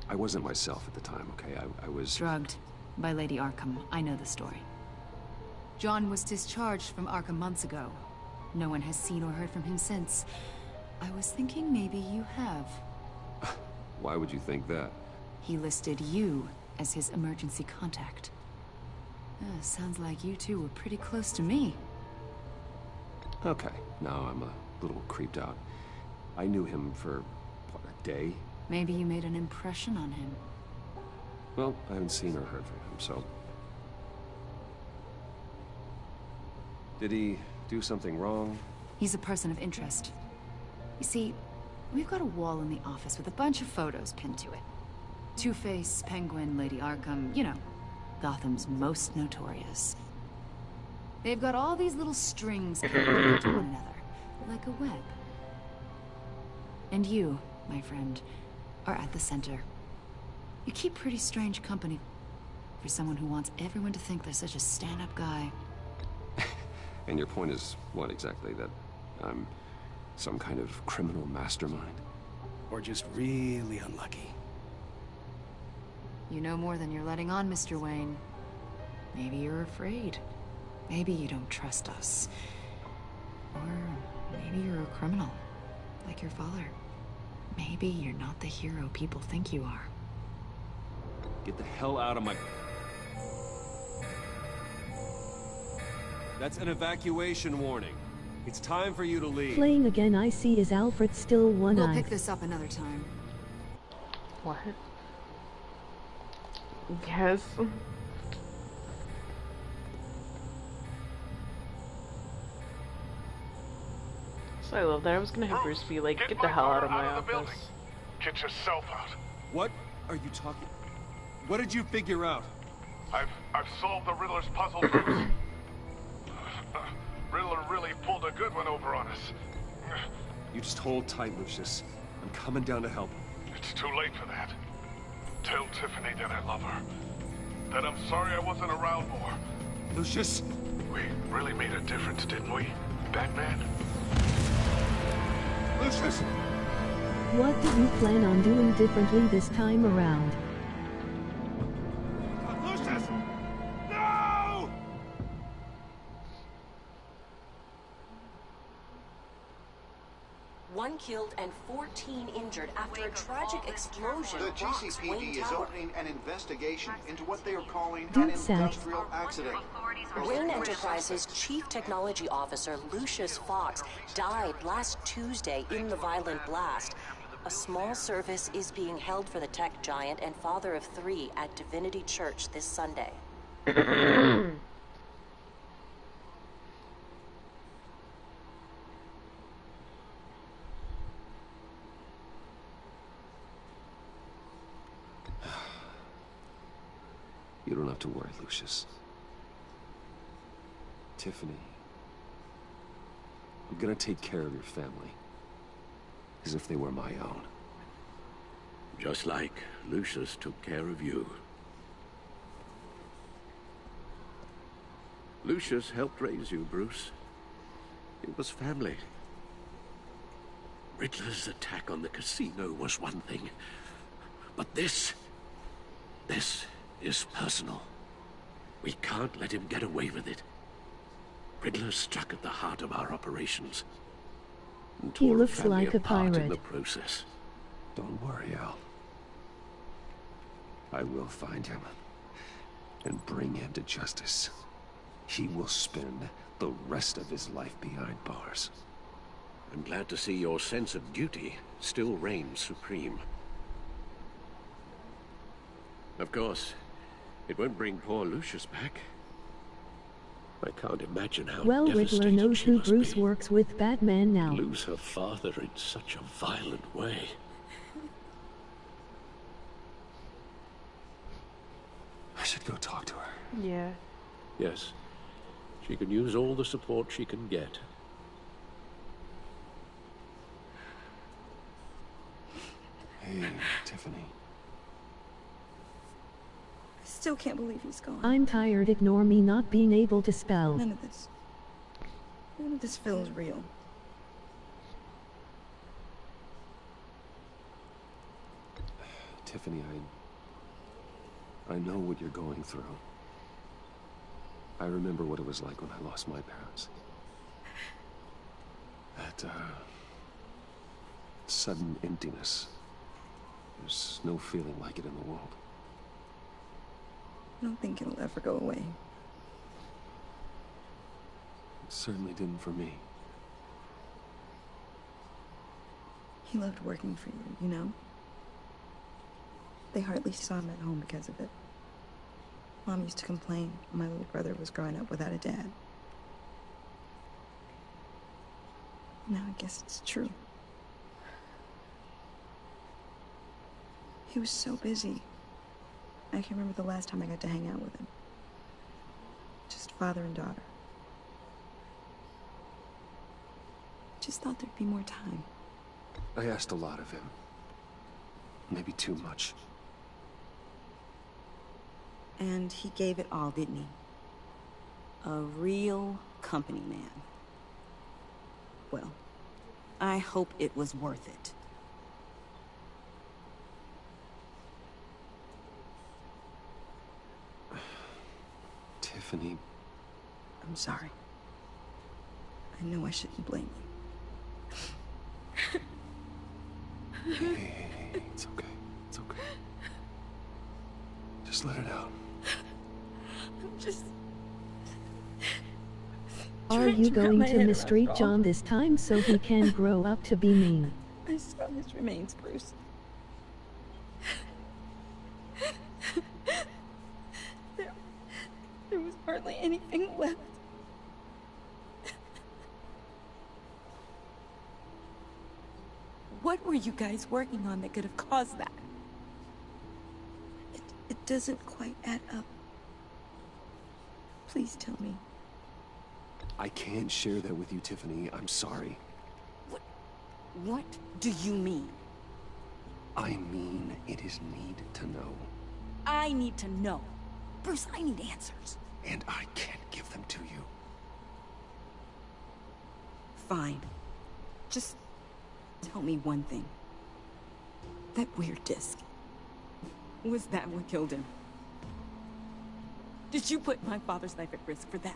I wasn't myself at the time, okay? I was... Drugged by Lady Arkham. I know the story. John was discharged from Arkham months ago. No one has seen or heard from him since. I was thinking maybe you have. Why would you think that? He listed you as his emergency contact. Sounds like you two were pretty close to me. Okay, now I'm a little creeped out. I knew him for, what, a day? Maybe you made an impression on him. Well, I haven't seen or heard from him, so... Did he do something wrong? He's a person of interest. You see, we've got a wall in the office with a bunch of photos pinned to it. Two-Face, Penguin, Lady Arkham, you know, Gotham's most notorious. They've got all these little strings connected to one another, like a web. And you, my friend, are at the center. You keep pretty strange company for someone who wants everyone to think they're such a stand-up guy. And your point is what exactly? That I'm some kind of criminal mastermind? Or just really unlucky? You know more than you're letting on, Mr. Wayne. Maybe you're afraid. Maybe you don't trust us. Or maybe you're a criminal, like your father. Maybe you're not the hero people think you are. Get the hell out of my... That's an evacuation warning. It's time for you to leave. Playing again, I see is Alfred still one-eyed. We'll pick this up another time. What? Yes. So I love that. I was gonna have Bruce be like, get the hell out of my office. Get yourself out. What are you talking? What did you figure out? I've solved the Riddler's puzzle, Bruce. Riddler really pulled a good one over on us. You just hold tight, Lucius. I'm coming down to help. It's too late for that. Tell Tiffany that I love her. That I'm sorry I wasn't around more. Lucius? We really made a difference, didn't we, Batman? Lucius! What did you plan on doing differently this time around? Lucius! No! One killed and 14 injured after a tragic explosion. The rocks GCPD Wayne is Tower. opening an investigation into what they are calling an Dude said. industrial accident. Wayne Enterprises' chief technology officer, Lucius Fox, died last Tuesday in the violent blast. A small service is being held for the tech giant and father of 3 at Divinity Church this Sunday. You don't have to worry, Lucius. Tiffany, I'm gonna take care of your family. As if they were my own. Just like Lucius took care of you. Lucius helped raise you, Bruce. It was family. Riddler's attack on the casino was one thing. But this is personal. We can't let him get away with it. Riddler struck at the heart of our operations. And He tore looks family like a apart in pirate. the process. Don't worry, Al. I will find him and bring him to justice. He will spend the rest of his life behind bars. I'm glad to see your sense of duty still reigns supreme. Of course, it won't bring poor Lucius back. I can't imagine how Well, Riddler devastated knows she who must Bruce be. works with Batman now. Lose her father in such a violent way. I should go talk to her. Yeah. Yes, she can use all the support she can get. Hey, Tiffany. I still can't believe he's gone. I'm tired. Ignore me not being able to spell. None of this feels real. Tiffany, I know what you're going through. I remember what it was like when I lost my parents. That, sudden emptiness. There's no feeling like it in the world. I don't think it'll ever go away. It certainly didn't for me. He loved working for you, you know? They hardly saw him at home because of it. Mom used to complain my little brother was growing up without a dad. Now I guess it's true. He was so busy, I can remember the last time I got to hang out with him. Just father and daughter. Just thought there'd be more time. I asked a lot of him. Maybe too much. And he gave it all, didn't he? A real company man. Well, I hope it was worth it. Tiffany. I'm sorry. I know I shouldn't blame you. Hey, it's okay. It's okay. Just let it out. I'm just... Are you going to mistreat John this time so he can grow up to be mean? I saw his remains, Bruce. There was hardly anything left. What were you guys working on that could have caused that? It doesn't quite add up. Please tell me. I can't share that with you, Tiffany. I'm sorry. What do you mean? I mean, it is need to know. I need to know. Bruce, I need answers. And I can't give them to you. Fine. Just tell me one thing. That weird disc. Was that what killed him? Did you put my father's life at risk for that?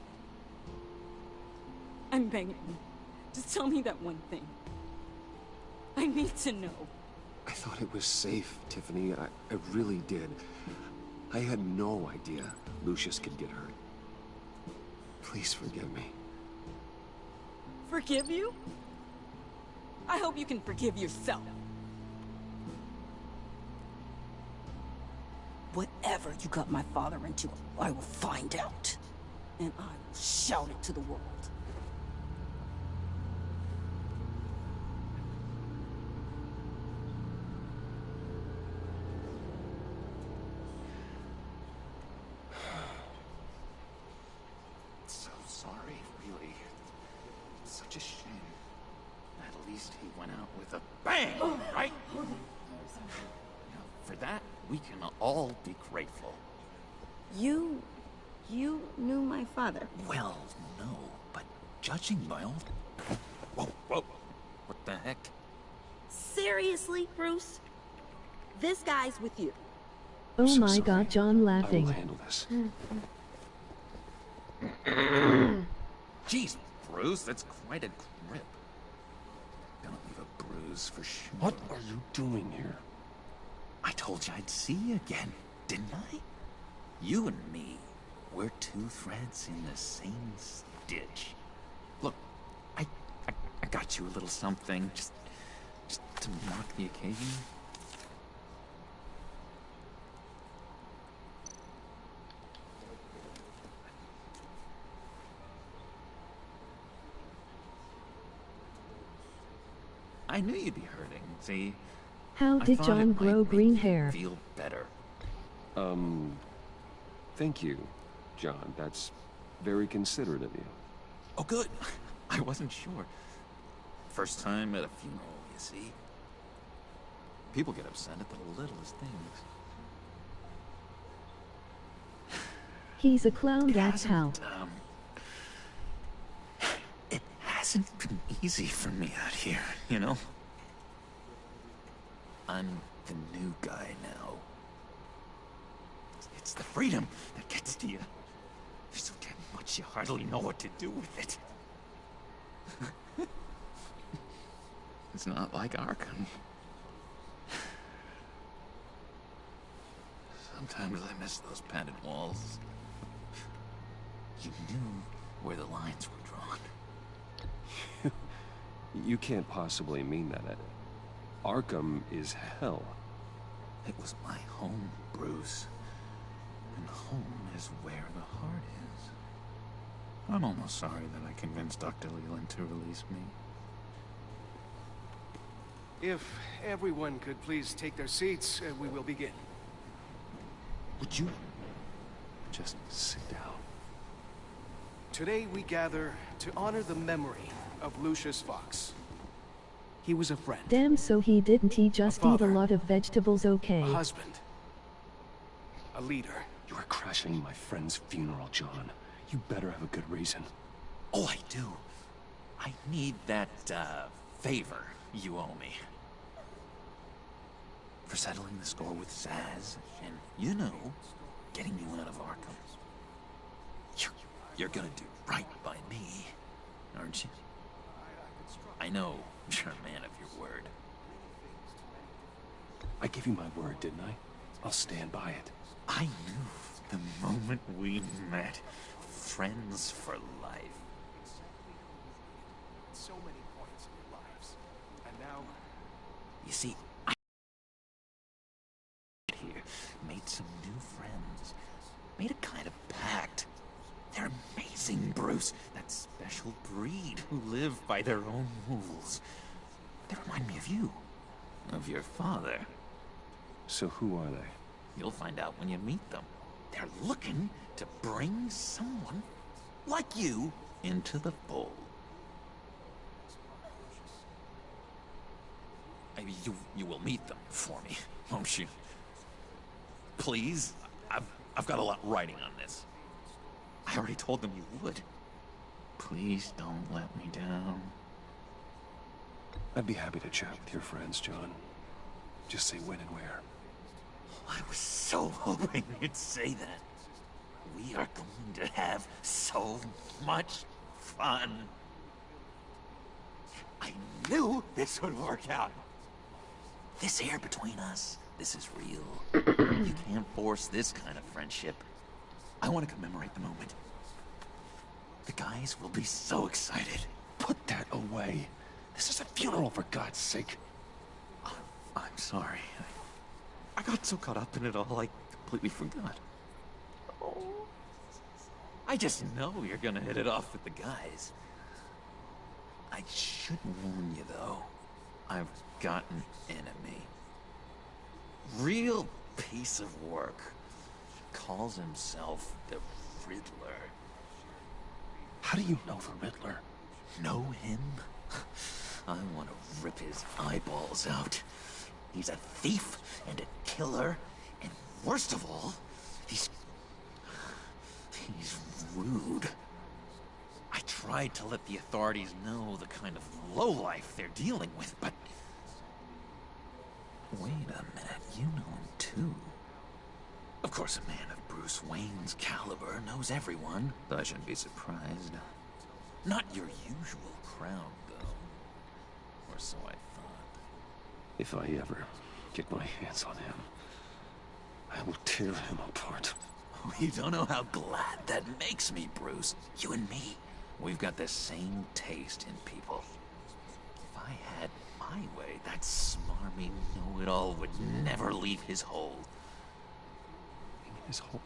I'm begging you. Just tell me that one thing. I need to know. I thought it was safe, Tiffany. I really did. I had no idea Lucius could get hurt. Please forgive me. Forgive you? I hope you can forgive yourself. Whatever you got my father into, I will find out. And I will shout it to the world. So sorry, really. Such a shame. At least he went out with a bang, right? Now, for that, we can all be grateful. You knew my father? Well, no, but judging by all... Whoa, whoa, what the heck? Seriously, Bruce? This guy's with you. Oh so my God, John laughing. I will handle this. Jeez, Bruce, that's quite a grip. Don't leave a bruise for sure. What are you doing here? I told you I'd see you again, didn't I? You and me, we're two threads in the same stitch. Look, I got you a little something, just to mark the occasion. I knew you'd be hurting, see? How did John grow green hair? Feel better. Thank you, John. That's very considerate of you. Oh, good. I wasn't sure. First time at a funeral, you see? People get upset at the littlest things. He's a clown, that's how. It hasn't been easy for me out here, you know? I'm the new guy now. It's the freedom that gets to you. There's so damn much you hardly know what to do with it. It's not like Arkham. Sometimes I miss those padded walls. You knew where the lines were drawn. You can't possibly mean that. Arkham is hell. It was my home, Bruce. And home is where the heart is. I'm almost sorry that I convinced Dr. Leland to release me. If everyone could please take their seats, we will begin. Would you? Just sit down. Today we gather to honor the memory of Lucius Fox. He was a friend. Damn, so he just eat a lot of vegetables, okay? A husband. A leader. You are crashing my friend's funeral, John. You better have a good reason. Oh, I do. I need that, favor you owe me. For settling the score with Zaz, and, you know, getting you out of Arkham. You're gonna do right by me, aren't you? I know you're a man of your word. I gave you my word, didn't I? I'll stand by it. I knew the moment we met. Friends for life. So many points in your lives. And now... You see, I here made some new friends. Made a kind of pact. They're amazing, Bruce. That special breed who live by their own rules. They remind me of you. Of your father. So who are they? You'll find out when you meet them. They're looking to bring someone like you into the fold. I mean, you will meet them for me, won't you? Please? I've got a lot writing on this. I already told them you would. Please don't let me down. I'd be happy to chat with your friends, John. Just say when and where. I was so hoping you'd say that. We are going to have so much fun. I knew this would work out. This air between us, this is real. You can't force this kind of friendship. I want to commemorate the moment. The guys will be so excited. Put that away. This is a funeral, for God's sake. I'm sorry. I got so caught up in it all, I completely forgot. Oh. I just know you're gonna hit it off with the guys. I should warn you, though. I've got an enemy. Real piece of work. Calls himself the Riddler. How do you know the Riddler? Know him? I want to rip his eyeballs out. He's a thief and a killer, and worst of all, he's rude. I tried to let the authorities know the kind of lowlife they're dealing with, but... Wait a minute, you know him too. Of course, a man of Bruce Wayne's caliber knows everyone, but I shouldn't be surprised. Not your usual crowd, though. Or so I thought. If I ever get my hands on him, I will tear him apart. Oh, you don't know how glad that makes me, Bruce. You and me, we've got the same taste in people. If I had my way, that smarmy know-it-all would never leave his hole. His hole?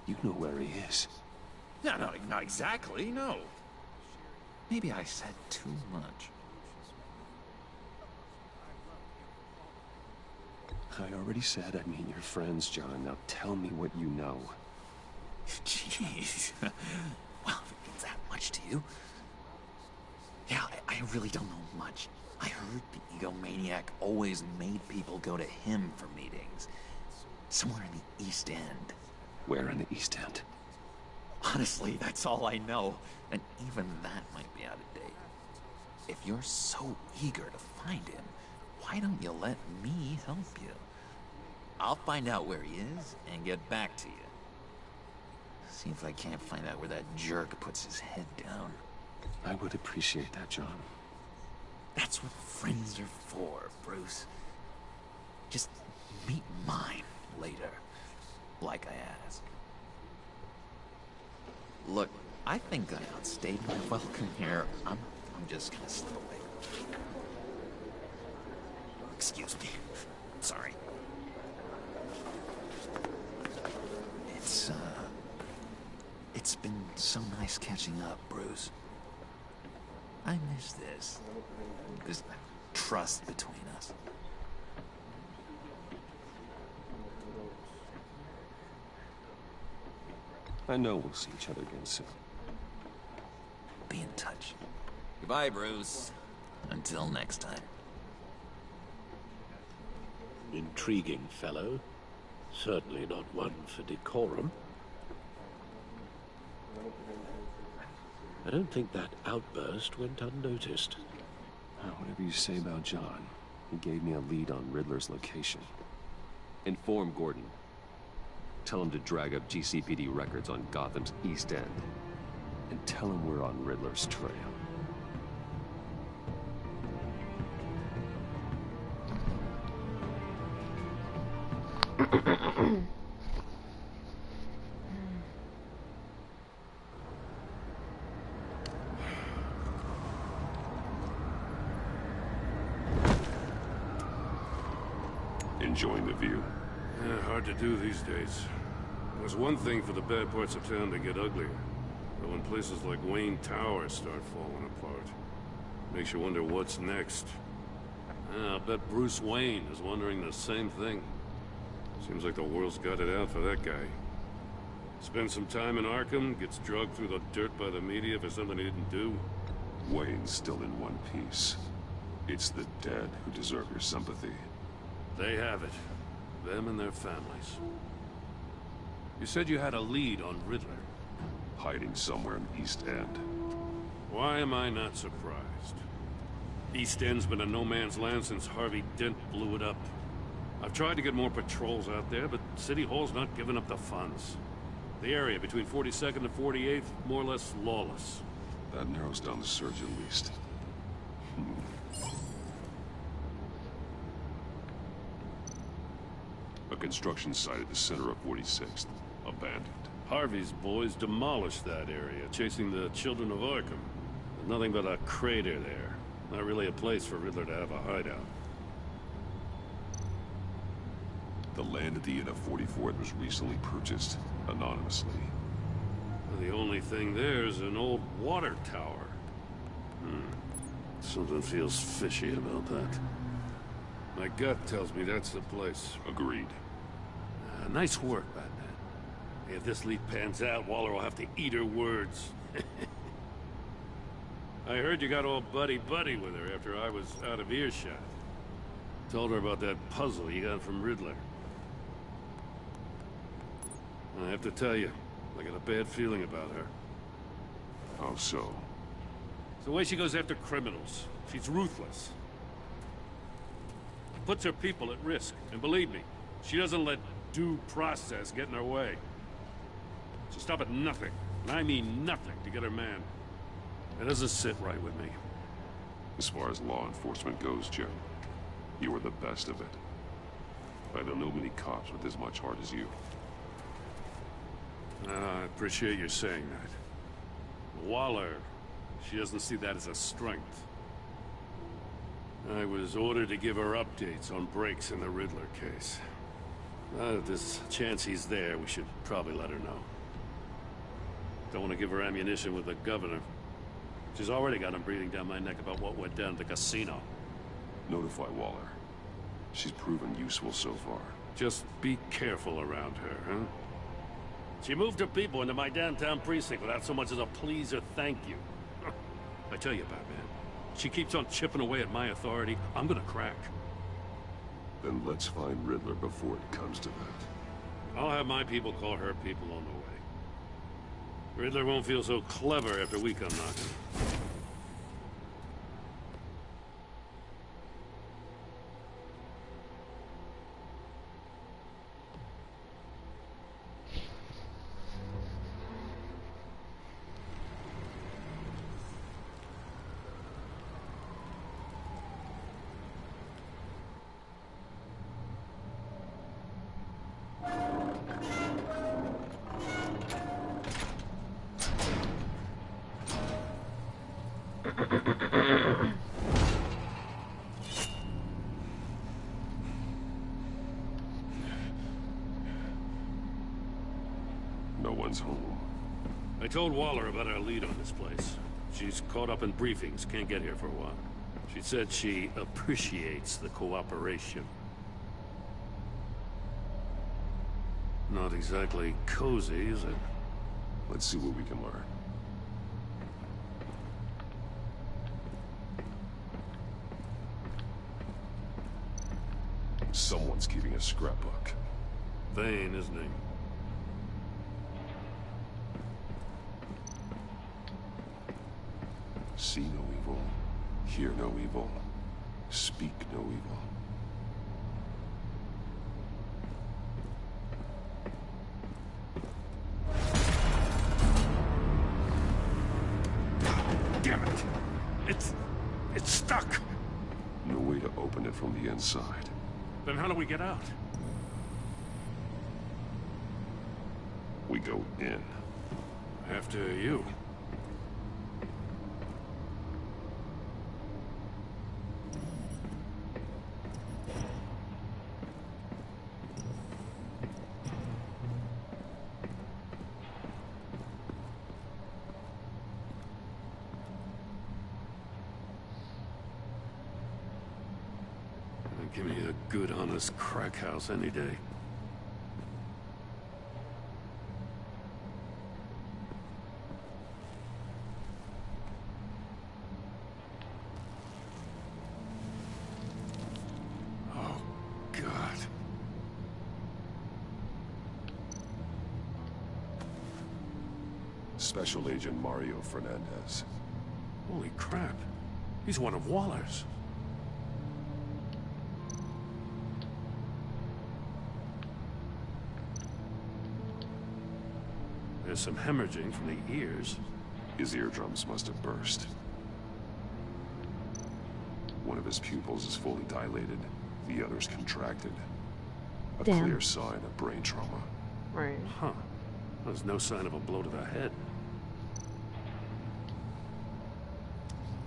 You know where he is. No, not exactly, no. Maybe I said too much. I already said I'd meet your friends, John. Now tell me what you know. Jeez. Well, if it means that much to you. Yeah, I really don't know much. I heard the egomaniac always made people go to him for meetings. Somewhere in the East End. Where in the East End? Honestly, that's all I know. And even that might be out of date. If you're so eager to find him, why don't you let me help you? I'll find out where he is and get back to you. See if I can't find out where that jerk puts his head down. I would appreciate that, John. That's what friends are for, Bruce. Just meet mine later, like I asked. Look, I think I outstayed my welcome here. I'm just gonna slip away. Excuse me. Sorry. It's been so nice catching up, Bruce. I miss this trust between us. I know we'll see each other again soon. Be in touch. Goodbye, Bruce. Until next time. Intriguing fellow. Certainly not one for decorum. I don't think that outburst went unnoticed. Whatever you say about John, he gave me a lead on Riddler's location. Inform Gordon. Tell him to drag up GCPD records on Gotham's East End. And tell him we're on Riddler's trail. Enjoying the view? Yeah, hard to do these days. There's one thing for the bad parts of town to get uglier. But when places like Wayne Tower start falling apart, makes you wonder what's next. I bet Bruce Wayne is wondering the same thing. Seems like the world's got it out for that guy. Spends some time in Arkham, gets drugged through the dirt by the media for something he didn't do. Wayne's still in one piece. It's the dead who deserve your sympathy. They have it. Them and their families. You said you had a lead on Riddler. Hiding somewhere in East End. Why am I not surprised? East End's been a no-man's land since Harvey Dent blew it up. I've tried to get more patrols out there, but City Hall's not giving up the funds. The area between 42nd and 48th, more or less lawless. That narrows down the search at least. A construction site at the center of 46th. Abandoned. Harvey's boys demolished that area, chasing the children of Arkham. There's nothing but a crater there. Not really a place for Riddler to have a hideout. The land at the end of 44th was recently purchased, anonymously. The only thing there is an old water tower. Something feels fishy about that. My gut tells me that's the place. Agreed. Nice work, Batman. If this lead pans out, Waller will have to eat her words. I heard you got all buddy-buddy with her after I was out of earshot. Told her about that puzzle you got from Riddler. I have to tell you, I got a bad feeling about her. How so? It's the way she goes after criminals. She's ruthless. Puts her people at risk, and believe me, she doesn't let due process get in her way. She'll stop at nothing, and I mean nothing, to get her man. It doesn't sit right with me. As far as law enforcement goes, Joe, you are the best of it. I don't know many cops with as much heart as you. I appreciate you saying that. Waller, she doesn't see that as a strength. I was ordered to give her updates on breaks in the Riddler case. If there's a chance he's there, we should probably let her know. Don't want to give her ammunition with the governor. She's already got him breathing down my neck about what went down at the casino. Notify Waller. She's proven useful so far. Just be careful around her, huh? She moved her people into my downtown precinct without so much as a please or thank you. I tell you, Batman, she keeps on chipping away at my authority, I'm gonna crack. Then let's find Riddler before it comes to that. I'll have my people call her people on the way. Riddler won't feel so clever after we come knocking. No one's home. I told Waller about our lead on this place. She's caught up in briefings, can't get here for a while. She said she appreciates the cooperation. Not exactly cozy, is it? Let's see what we can learn. Someone's keeping a scrapbook. Vain, isn't he? See no evil, hear no evil, speak no evil. Damn it! It's stuck! No way to open it from the inside. Then how do we get out? We go in. After you. Give me a good, honest crack house any day. Oh, God. Special Agent Mario Fernandez. Holy crap. He's one of Waller's. There's some hemorrhaging from the ears. His eardrums must have burst. One of his pupils is fully dilated, the other's contracted. A clear sign of brain trauma. Right. Huh. There's no sign of a blow to the head.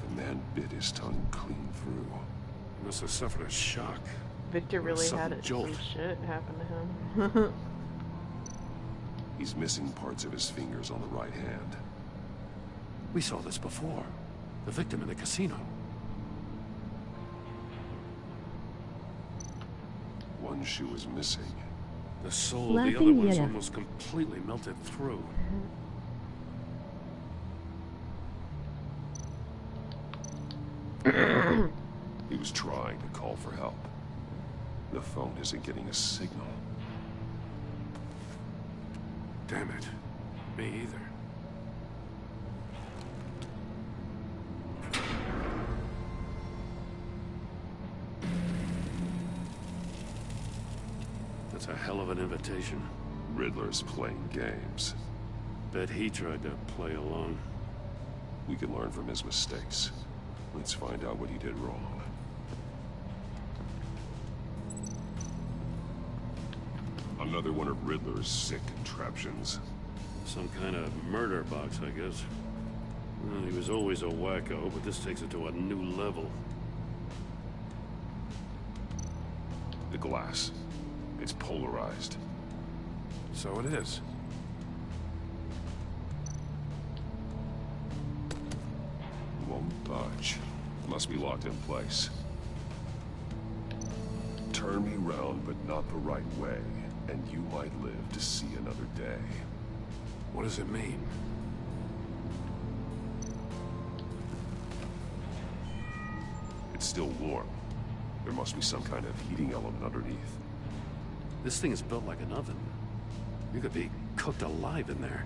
The man bit his tongue clean through. He must have suffered a shock. Victor really had some shit happen to him. He's missing parts of his fingers on the right hand. We saw this before. The victim in the casino. One shoe is missing. The sole of the other one's almost completely melted through. He was trying to call for help. The phone isn't getting a signal. Damn it. Me either. That's a hell of an invitation. Riddler's playing games. Bet he tried to play along. We can learn from his mistakes. Let's find out what he did wrong. Another one of Riddler's sick contraptions. Some kind of murder box, I guess. Well, he was always a wacko, but this takes it to a new level. The glass. It's polarized. So it is. Won't budge. Must be locked in place. Turn me round, but not the right way, and you might live to see another day. What does it mean? It's still warm. There must be some kind of heating element underneath. This thing is built like an oven. You could be cooked alive in there.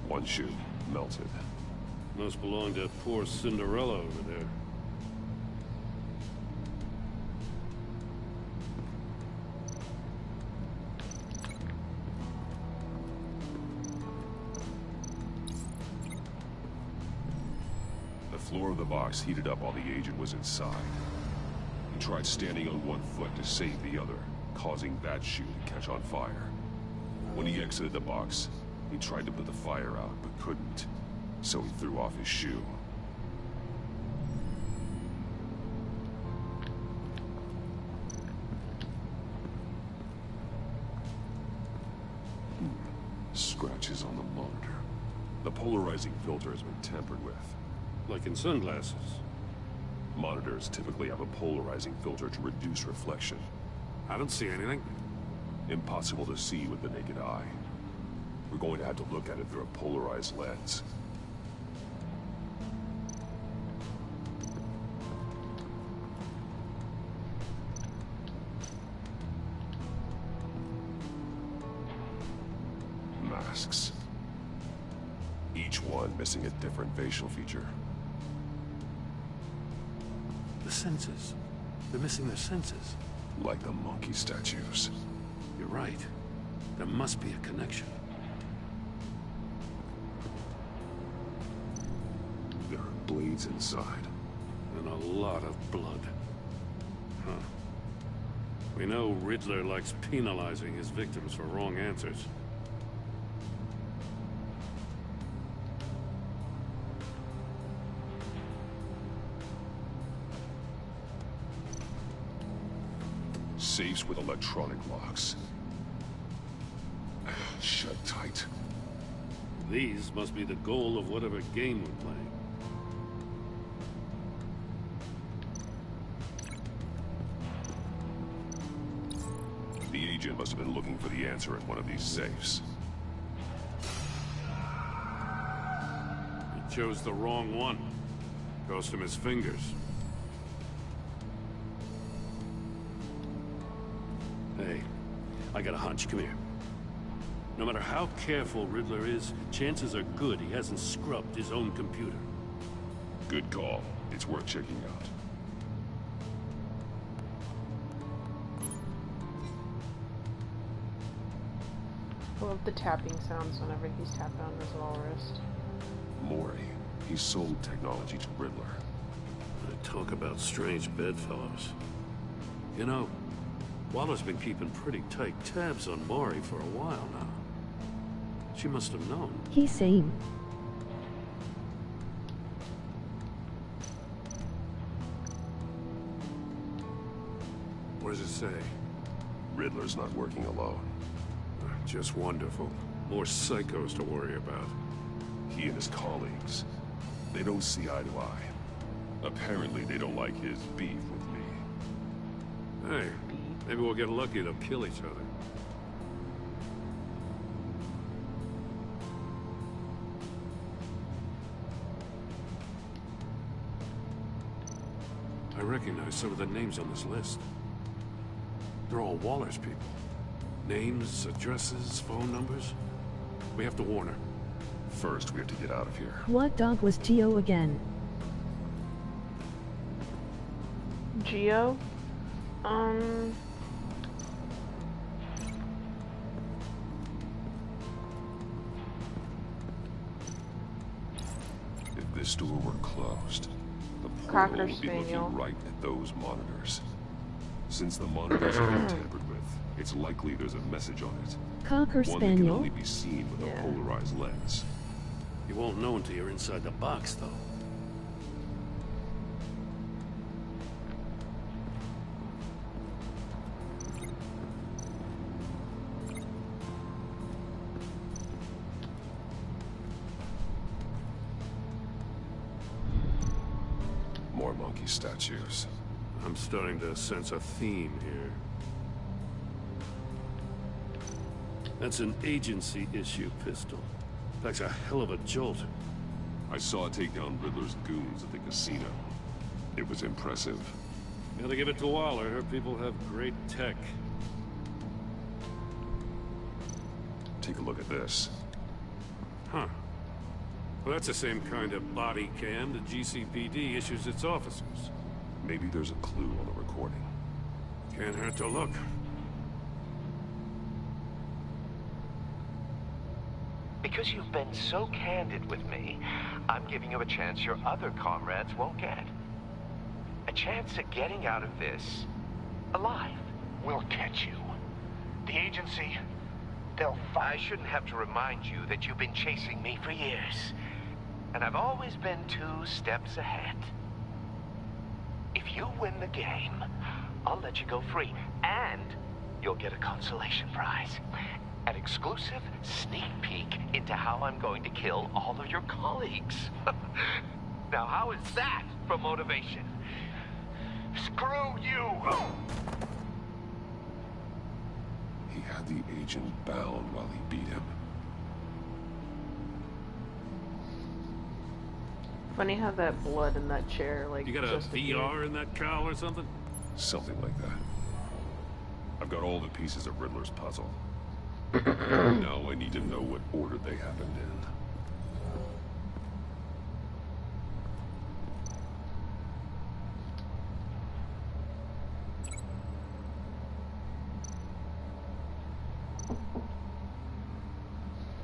One shoe, melted. Must belong to poor Cinderella over there. The floor of the box heated up while the agent was inside. He tried standing on one foot to save the other, causing that shoe to catch on fire. When he exited the box, he tried to put the fire out, but couldn't, so he threw off his shoe. Scratches on the monitor. The polarizing filter has been tampered with. Like in sunglasses. Monitors typically have a polarizing filter to reduce reflection. I don't see anything. Impossible to see with the naked eye. We're going to have to look at it through a polarized lens. Masks. Each one missing a different facial feature. The senses. They're missing their senses. Like the monkey statues. You're right. There must be a connection. There are blades inside. And a lot of blood. Huh. We know Riddler likes penalizing his victims for wrong answers. Safes with electronic locks. Shut tight. These must be the goal of whatever game we're playing. The agent must have been looking for the answer in one of these safes. He chose the wrong one. Cost him his fingers. Hey, I got a hunch. Come here. No matter how careful Riddler is, chances are good he hasn't scrubbed his own computer. Good call. It's worth checking out. I love the tapping sounds whenever he's tapping on his walrus. Mori. He sold technology to Riddler. Talk about strange bedfellows. You know, Waller's been keeping pretty tight tabs on Mori for a while now. She must have known. He same. What does it say? Riddler's not working alone. Just wonderful. More psychos to worry about. He and his colleagues. They don't see eye to eye. Apparently they don't like his beef with me. Hey, maybe we'll get lucky to kill each other. I recognize some of the names on this list. They're all Waller's people. Names, addresses, phone numbers. We have to warn her. First, we have to get out of here. What dog was Geo again? Geo? If this door were closed, the Cocker portal would be Spaniel. looking right at those monitors. Since the monitors have been tampered with, it's likely there's a message on it. Cocker One that can Spaniel? only be seen with a polarized lens. You won't know until you're inside the box, though. More monkey statues. I'm starting to sense a theme here. That's an agency-issue pistol. Packs a hell of a jolt. I saw it take down Riddler's goons at the casino. It was impressive. Gotta give it to Waller. Her people have great tech. Take a look at this. Huh. Well, that's the same kind of body cam the GCPD issues its officers. Maybe there's a clue on the recording. Can't hurt to look. Because you've been so candid with me, I'm giving you a chance your other comrades won't get. A chance at getting out of this alive. We'll catch you. The agency, they'll I shouldn't have to remind you that you've been chasing me for years. And I've always been 2 steps ahead. If you win the game, I'll let you go free. And you'll get a consolation prize. An exclusive sneak peek into how I'm going to kill all of your colleagues. Now, how is that for motivation? Screw you! He had the agent bound while he beat him. Funny how that blood in that chair, like, You got a VR in that cowl or something? Something like that. I've got all the pieces of Riddler's puzzle. Now I need to know what order they happened in.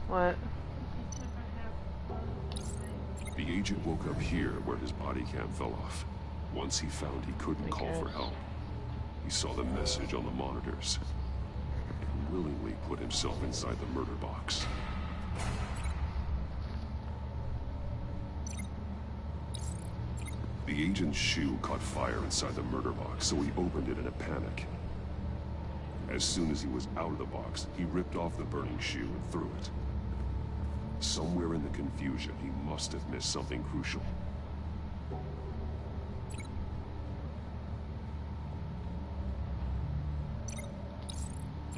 What? The agent woke up here where his body cam fell off. Once he found he couldn't call for help, he saw the message on the monitors and willingly put himself inside the murder box. The agent's shoe caught fire inside the murder box, so he opened it in a panic. As soon as he was out of the box, he ripped off the burning shoe and threw it. Somewhere in the confusion, he must have missed something crucial.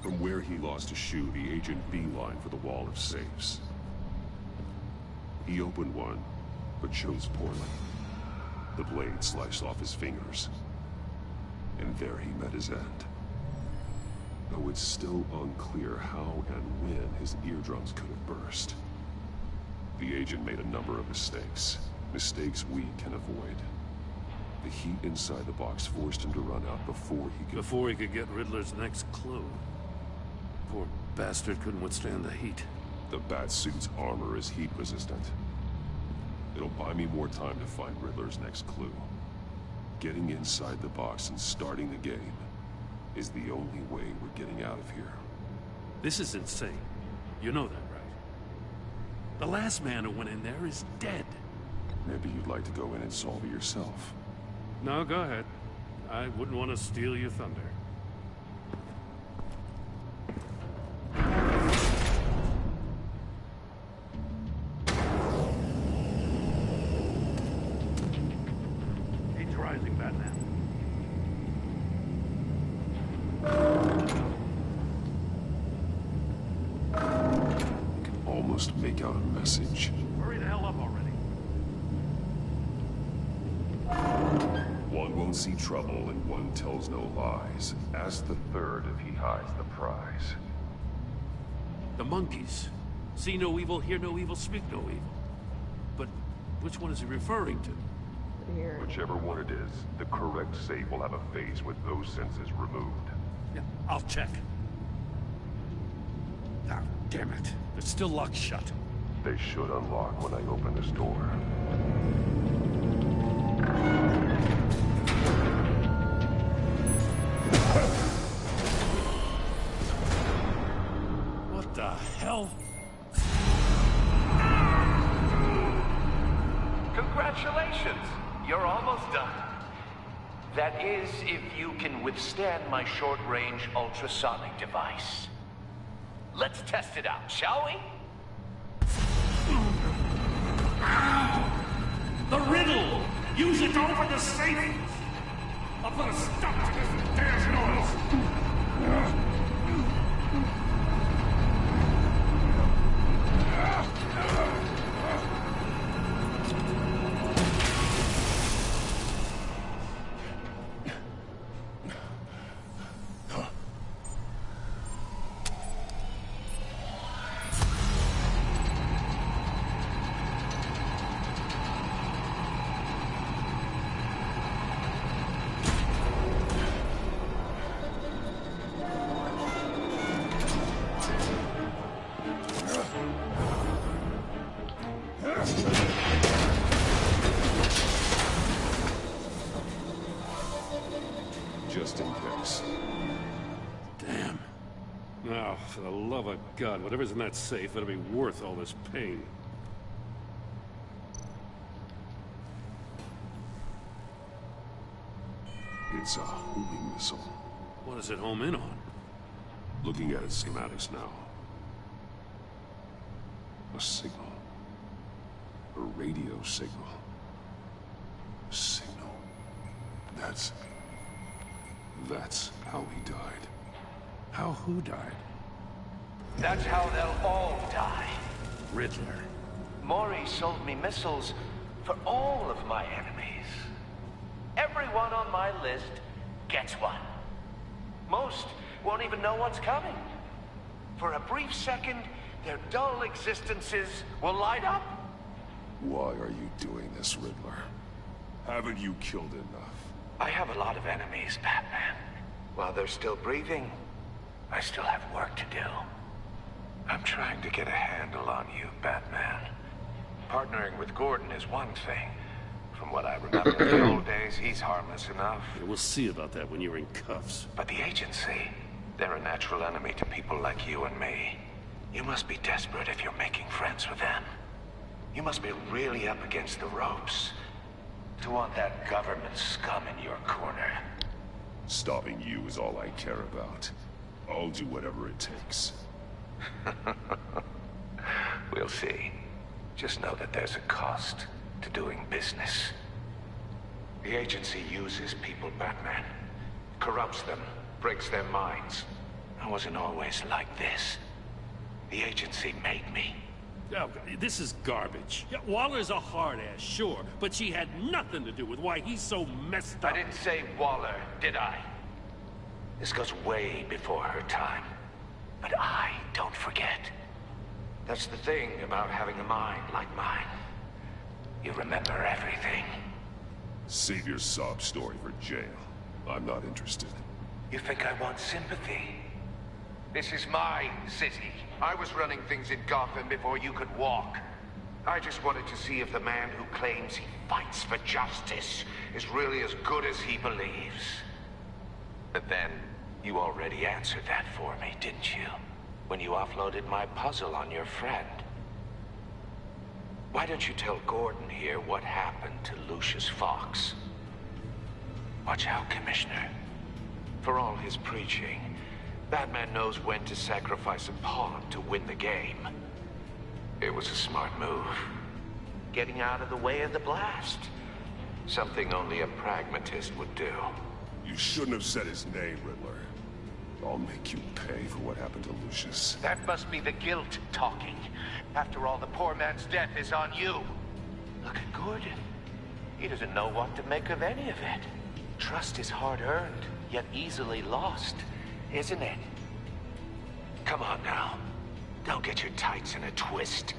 From where he lost a shoe, the agent beelined for the wall of safes. He opened one, but chose poorly. The blade sliced off his fingers, and there he met his end. Though it's still unclear how and when his eardrums could have burst. The agent made a number of mistakes. Mistakes we can avoid. The heat inside the box forced him to run out before he could get Riddler's next clue. Poor bastard couldn't withstand the heat. The Batsuit's armor is heat resistant. It'll buy me more time to find Riddler's next clue. Getting inside the box and starting the game is the only way we're getting out of here. This is insane. You know that, right? The last man who went in there is dead. Maybe you'd like to go in and solve it yourself. No, go ahead. I wouldn't want to steal your thunder. He's rising, Batman. I can almost make out a message. Hurry the hell up already. One won't see trouble and one tells no lies. Ask the third if he hides the prize. The monkeys. See no evil, hear no evil, speak no evil. But which one is he referring to? Whichever one it is, the correct safe will have a face with those senses removed. Yeah, I'll check. Ah, damn it. It's still locked shut. They should unlock when I open this door. What the hell? Congratulations! You're almost done. That is, if you can withstand my short-range ultrasonic device. Let's test it out, shall we? The riddle! Use it to open the safe! I'll put a stop to this damn noise! Just in case. Damn. Now, for the love of God, whatever's in that safe better be worth all this pain. It's a homing missile. What does it home in on? Looking at its schematics now. A signal. A radio signal. A signal. That's That's how he died. How who died? That's how they'll all die. Riddler. Maury sold me missiles for all of my enemies. Everyone on my list gets one. Most won't even know what's coming. For a brief second, their dull existences will light up. Why are you doing this, Riddler? Haven't you killed enough? I have a lot of enemies, Batman. While they're still breathing, I still have work to do. I'm trying to get a handle on you, Batman. Partnering with Gordon is one thing. From what I remember in the old days, he's harmless enough. Yeah, we'll see about that when you're in cuffs. But the agency, they're a natural enemy to people like you and me. You must be desperate if you're making friends with them. You must be really up against the ropes to want that government scum in your corner. Stopping you is all I care about. I'll do whatever it takes. We'll see. Just know that there's a cost to doing business. The agency uses people, Batman. Corrupts them, breaks their minds. I wasn't always like this. The agency made me. Oh, this is garbage. Yeah, Waller's a hard-ass, sure, but she had nothing to do with why he's so messed up. I didn't say Waller, did I? This goes way before her time. But I don't forget. That's the thing about having a mind like mine. You remember everything. Save your sob story for jail. I'm not interested. You think I want sympathy? This is my city. I was running things in Gotham before you could walk. I just wanted to see if the man who claims he fights for justice is really as good as he believes. But then, you already answered that for me, didn't you? When you offloaded my puzzle on your friend. Why don't you tell Gordon here what happened to Lucius Fox? Watch out, Commissioner. For all his preaching, Batman knows when to sacrifice a pawn to win the game. It was a smart move. Getting out of the way of the blast. Something only a pragmatist would do. You shouldn't have said his name, Riddler. I'll make you pay for what happened to Lucius. That must be the guilt talking. After all, the poor man's death is on you. Look at Gordon. He doesn't know what to make of any of it. Trust is hard-earned, yet easily lost, isn't it? Come on now. Don't get your tights in a twist.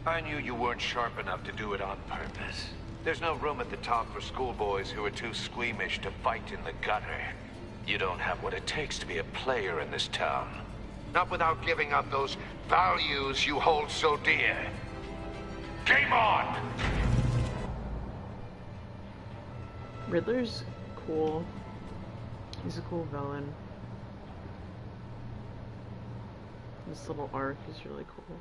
I knew you weren't sharp enough to do it on purpose. There's no room at the top for schoolboys who are too squeamish to fight in the gutter. You don't have what it takes to be a player in this town. Not without giving up those values you hold so dear. Game on! Riddler's cool. He's a cool villain. This little arc is really cool.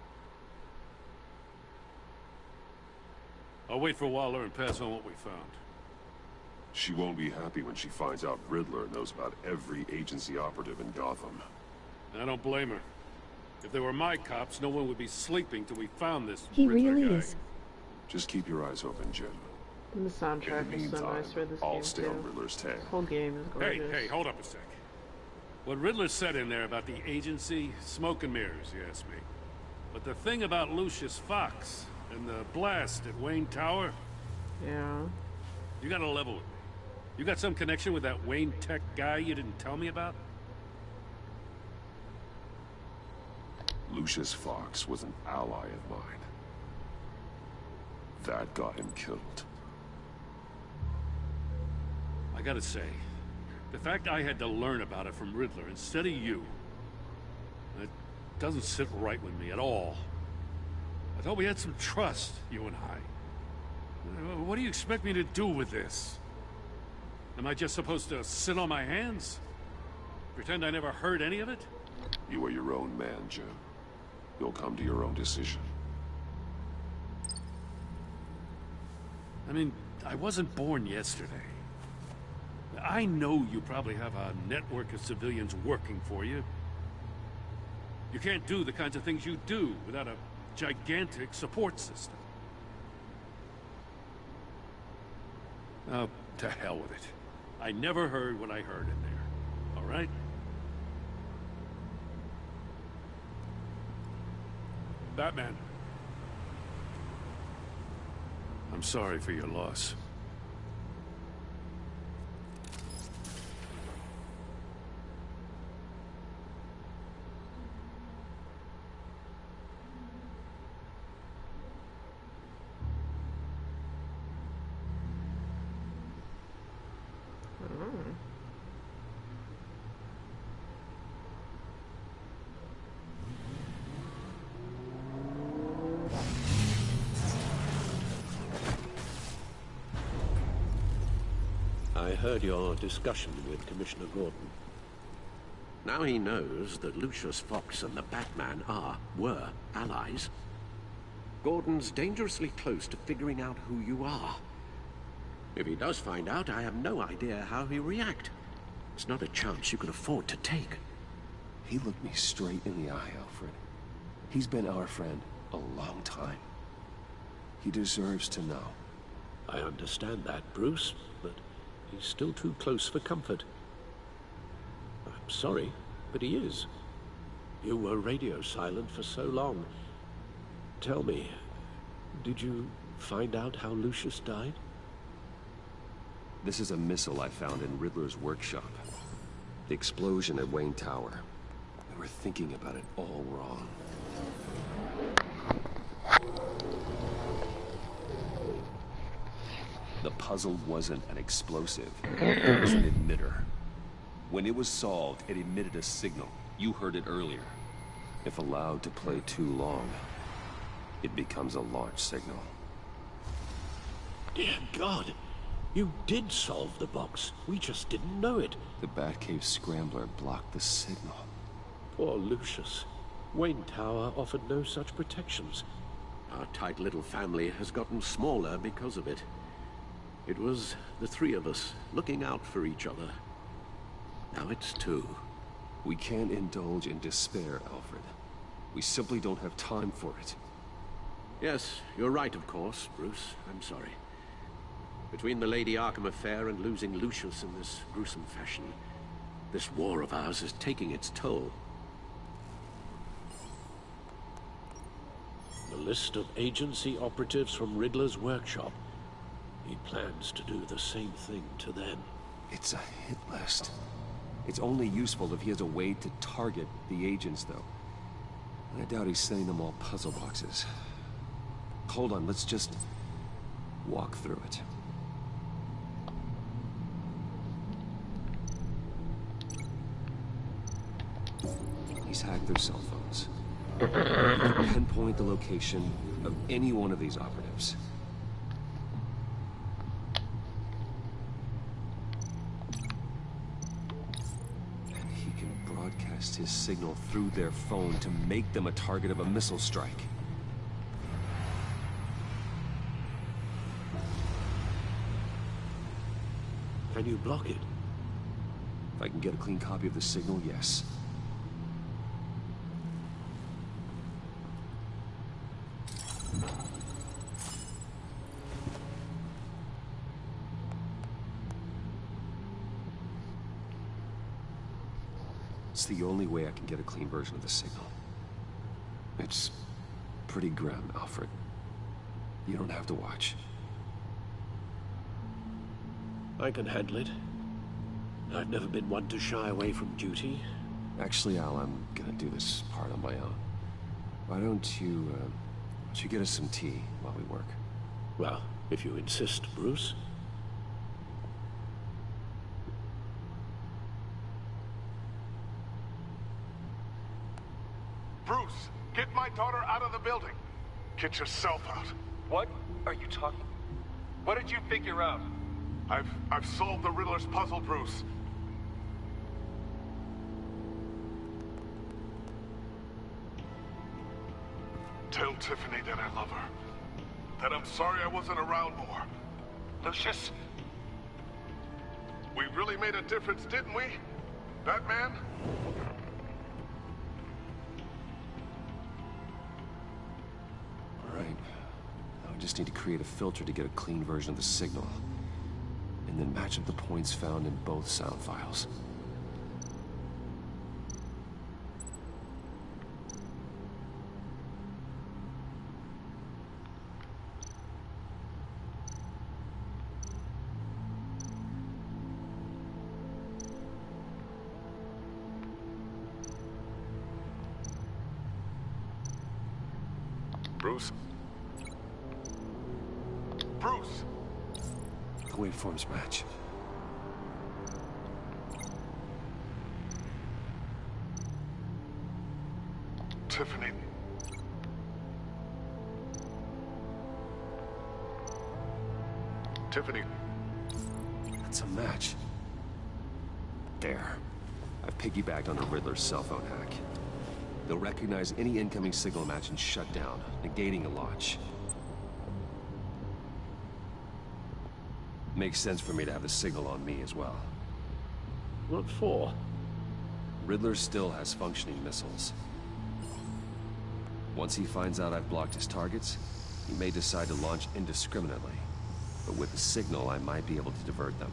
I'll wait for Waller and pass on what we found. She won't be happy when she finds out Riddler knows about every agency operative in Gotham. I don't blame her. If they were my cops, no one would be sleeping till we found this He Riddler really guy. is. Just keep your eyes open, Jim. And the soundtrack is so nice for this I'll game stay too. on Riddler's tail. This whole game is gorgeous. Hey, hold up a sec. What Riddler said in there about the agency, smoke and mirrors, you ask me. But the thing about Lucius Fox and the blast at Wayne Tower... Yeah. You gotta level with me. You got some connection with that Wayne Tech guy you didn't tell me about? Lucius Fox was an ally of mine. That got him killed. I gotta say, the fact I had to learn about it from Riddler instead of you, it doesn't sit right with me at all. I thought we had some trust, you and I. What do you expect me to do with this? Am I just supposed to sit on my hands? Pretend I never heard any of it? You are your own man, Jim. You'll come to your own decision. I mean, I wasn't born yesterday. I know you probably have a network of civilians working for you. You can't do the kinds of things you do without a gigantic support system. Oh, to hell with it. I never heard what I heard in there. Batman. I'm sorry for your loss. I heard your discussion with Commissioner Gordon. Now he knows that Lucius Fox and the Batman were allies. Gordon's dangerously close to figuring out who you are. If he does find out, I have no idea how he'll react. It's not a chance you can afford to take. He looked me straight in the eye, Alfred. He's been our friend a long time. He deserves to know. I understand that, Bruce, but he's still too close for comfort. I'm sorry, but he is. You were radio silent for so long. Tell me, did you find out how Lucius died? This is a missile I found in Riddler's workshop. The explosion at Wayne Tower. We were thinking about it all wrong. The puzzle wasn't an explosive. It was an emitter. When it was solved, it emitted a signal. You heard it earlier. If allowed to play too long, it becomes a launch signal. Dear God! You did solve the box. We just didn't know it. The Batcave Scrambler blocked the signal. Poor Lucius. Wayne Tower offered no such protections. Our tight little family has gotten smaller because of it. It was the three of us looking out for each other. Now it's two. We can't indulge in despair, Alfred. We simply don't have time for it. Yes, you're right, of course, Bruce. I'm sorry. Between the Lady Arkham affair and losing Lucius in this gruesome fashion, this war of ours is taking its toll. The list of agency operatives from Riddler's workshop. He plans to do the same thing to them. It's a hit list. It's only useful if he has a way to target the agents, though. I doubt he's sending them all puzzle boxes. Hold on, let's just walk through it. He's hacked their cell phones. He can pinpoint the location of any one of these operatives. And he can broadcast his signal through their phone to make them a target of a missile strike. Can you block it? If I can get a clean copy of the signal, yes. It's the only way I can get a clean version of the signal. It's pretty grim, Alfred. You don't have to watch. I can handle it. I've never been one to shy away from duty. Actually, Al, I'm gonna do this part on my own. Why don't you get us some tea while we work? Well, if you insist, Bruce. Bruce, get my daughter out of the building. Get yourself out. What are you talking? What did you figure out? I've solved the Riddler's puzzle, Bruce. Tell Tiffany that I love her. That I'm sorry I wasn't around more. Lucius? We really made a difference, didn't we? Batman? All right. Now I just need to create a filter to get a clean version of the signal. And then match up the points found in both sound files. Bruce? Bruce! The waveforms match. Tiffany. Tiffany. That's a match. There. I've piggybacked on the Riddler's cell phone hack. They'll recognize any incoming signal match and shut down, negating a launch. Makes sense for me to have the signal on me as well. What for? Riddler still has functioning missiles. Once he finds out I've blocked his targets, he may decide to launch indiscriminately. But with the signal, I might be able to divert them.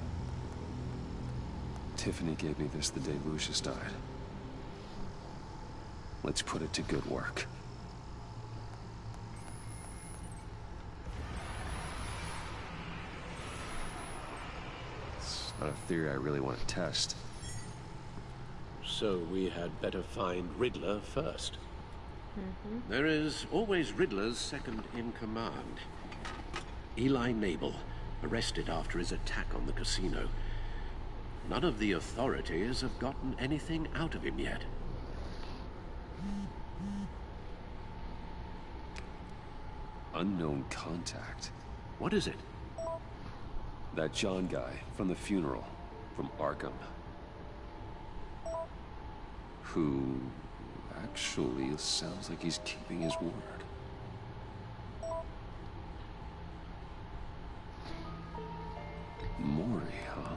Tiffany gave me this the day Lucius died. Let's put it to good work. It's not a theory I really want to test. So we had better find Riddler first. There is always Riddler's second in command. Eli Nabel, arrested after his attack on the casino. None of the authorities have gotten anything out of him yet. Unknown contact. What is it? That John guy from the funeral, from Arkham. Who actually sounds like he's keeping his word. Maury, huh?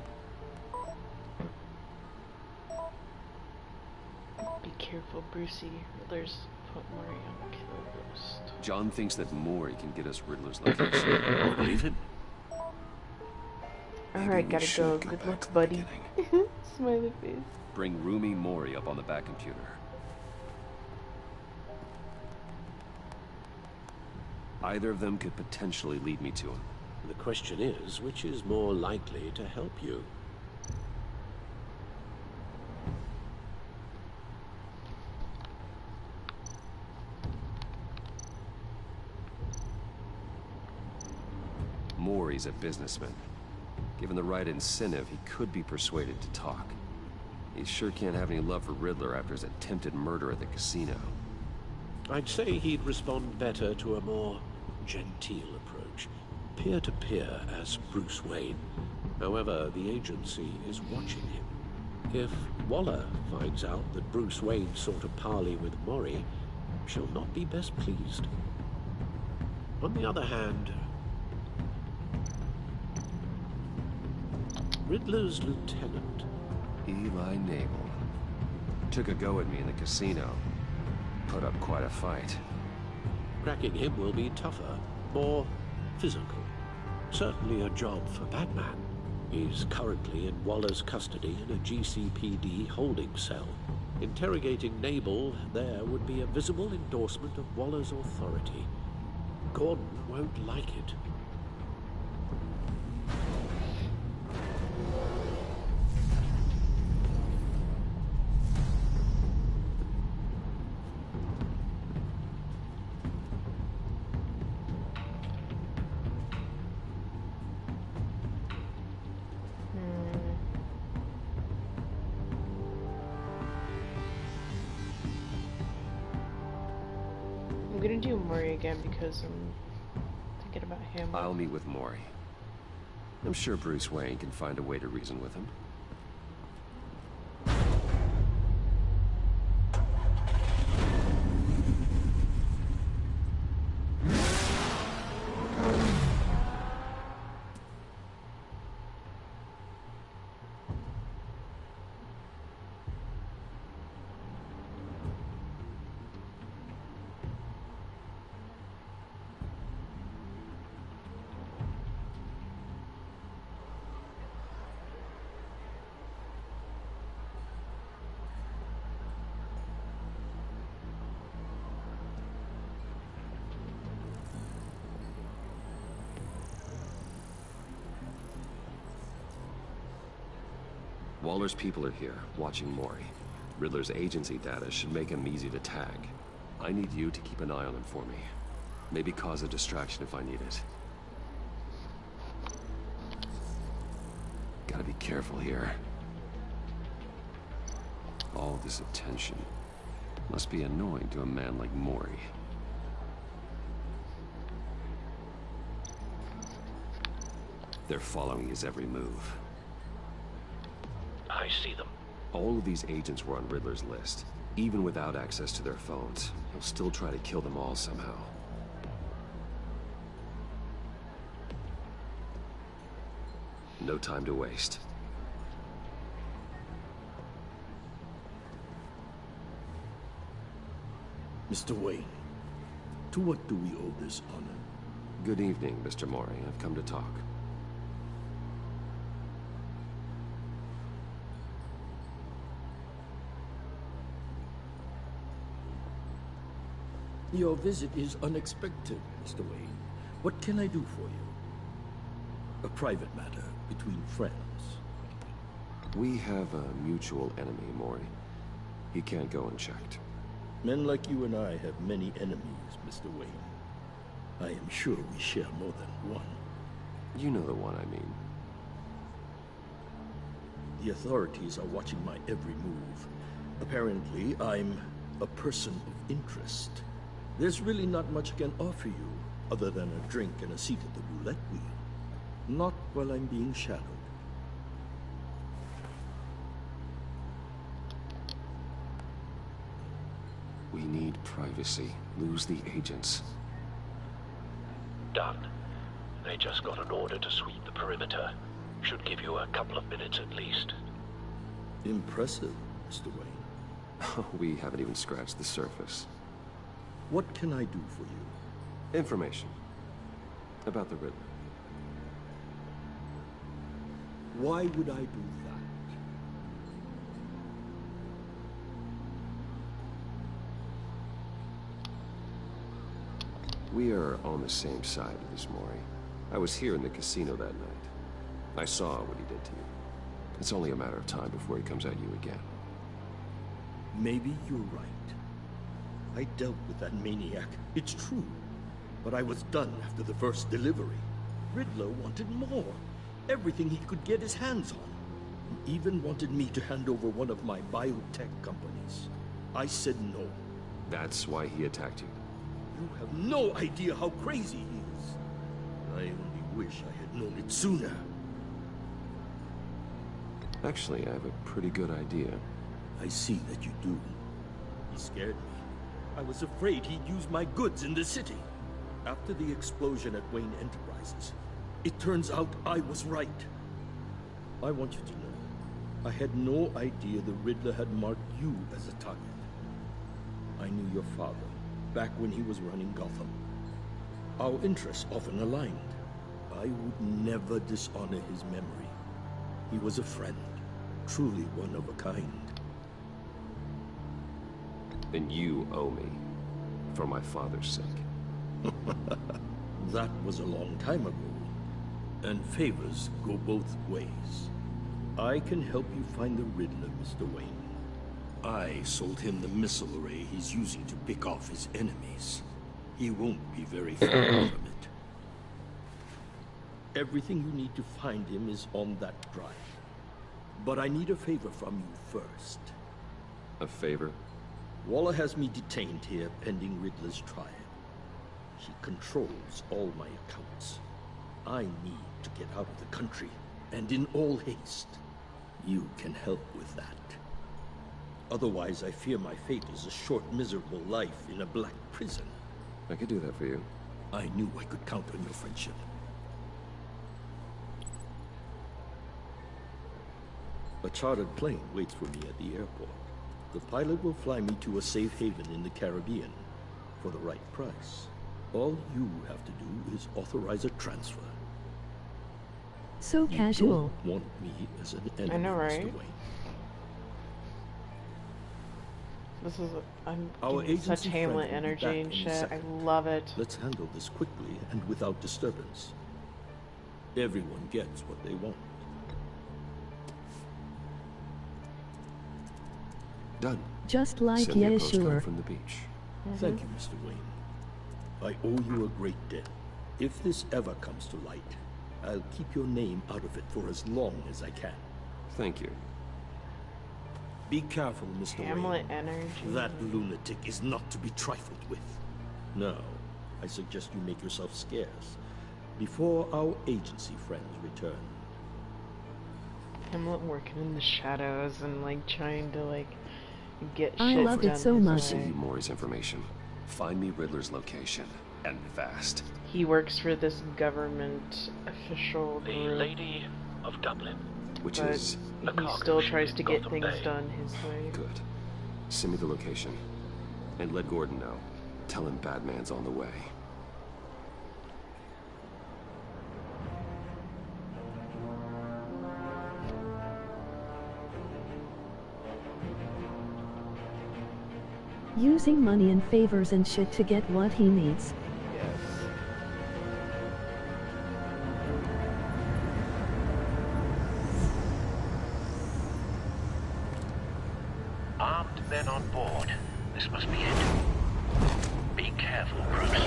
Be careful, Brucey. Riddler's put Maury on the kill list. John thinks that Maury can get us Riddler's location. Believe it? Alright, gotta go. Good luck, buddy. Smiley face. Bring Roomy Maury up on the back computer. Either of them could potentially lead me to him. The question is, which is more likely to help you? Maury's a businessman. Given the right incentive, he could be persuaded to talk. He sure can't have any love for Riddler after his attempted murder at the casino. I'd say he'd respond better to a more genteel approach. Peer-to-peer as Bruce Wayne. However, the agency is watching him. If Waller finds out that Bruce Wayne sought a parley with Maury, she'll not be best pleased. On the other hand, Riddler's lieutenant, Eli Nabel, took a go at me in the casino. Put up quite a fight. Cracking him will be tougher, more physical. Certainly a job for Batman. He's currently in Waller's custody in a GCPD holding cell. Interrogating Nabel there would be a visible endorsement of Waller's authority. Gordon won't like it. I'm gonna do Maury again because I'm thinking about him. I'll meet with Maury. I'm sure Bruce Wayne can find a way to reason with him. Waller's people are here, watching Maury. Riddler's agency data should make him easy to tag. I need you to keep an eye on him for me. Maybe cause a distraction if I need it. Gotta be careful here. All this attention must be annoying to a man like Mori. They're following his every move. I see them. All of these agents were on Riddler's list. Even without access to their phones, he'll still try to kill them all somehow. No time to waste. Mr. Wayne, to what do we owe this honor? Good evening, Mr. Mori. I've come to talk. Your visit is unexpected, Mr. Wayne. What can I do for you? A private matter between friends. We have a mutual enemy, Mori. He can't go unchecked. Men like you and I have many enemies, Mr. Wayne. I am sure we share more than one. You know the one I mean. The authorities are watching my every move. Apparently, I'm a person of interest. There's really not much I can offer you, other than a drink and a seat at the roulette wheel. Not while I'm being shadowed. We need privacy. Lose the agents. Done. They just got an order to sweep the perimeter. Should give you a couple of minutes at least. Impressive, Mr. Wayne. We haven't even scratched the surface. What can I do for you? Information. About the Riddler. Why would I do that? We are on the same side of this, Mori. I was here in the casino that night. I saw what he did to you. It's only a matter of time before he comes at you again. Maybe you're right. I dealt with that maniac, it's true. But I was done after the first delivery. Riddler wanted more. Everything he could get his hands on. He even wanted me to hand over one of my biotech companies. I said no. That's why he attacked you? You have no idea how crazy he is. I only wish I had known it sooner. Actually, I have a pretty good idea. I see that you do. He scared me. I was afraid he'd use my goods in the city. After the explosion at Wayne Enterprises, it turns out I was right. I want you to know, I had no idea the Riddler had marked you as a target. I knew your father, back when he was running Gotham. Our interests often aligned. I would never dishonor his memory. He was a friend, truly one of a kind. Then you owe me, for my father's sake. That was a long time ago. And favors go both ways. I can help you find the Riddler, Mr. Wayne. I sold him the missile array he's using to pick off his enemies. He won't be very far from it. Everything you need to find him is on that drive. But I need a favor from you first. A favor? Waller has me detained here pending Riddler's trial. She controls all my accounts. I need to get out of the country, and in all haste. You can help with that. Otherwise, I fear my fate is a short, miserable life in a black prison. I could do that for you. I knew I could count on your friendship. A chartered plane waits for me at the airport. The pilot will fly me to a safe haven in the Caribbean for the right price. All you have to do is authorize a transfer. So casual. You don't want me as an enemy, I know, right? Mr. Wayne. This is I'm Our getting such agency Hamlet friend will be energy back and any shit. I second. love it. Let's handle this quickly and without disturbance. Everyone gets what they want. Done. Just like Send me a yeah, postcard sure. from the beach. Thank you, Mr. Wayne. I owe you a great debt. If this ever comes to light, I'll keep your name out of it for as long as I can. Thank you. Be careful, Mr. Hamlet Wayne. energy. That lunatic is not to be trifled with. Now, I suggest you make yourself scarce before our agency friends return. Hamlet working in the shadows and like trying to like get shit I done. loved it so his much. Send way. you Maury's information. Find me Riddler's location, and fast. He works for this government official The group, Lady of Dublin. Which but is... he still tries to get things done his way. Good. Send me the location. And let Gordon know. Tell him Batman's on the way. Using money and favors and shit to get what he needs. Armed men on board. This must be it. Be careful, Bruce.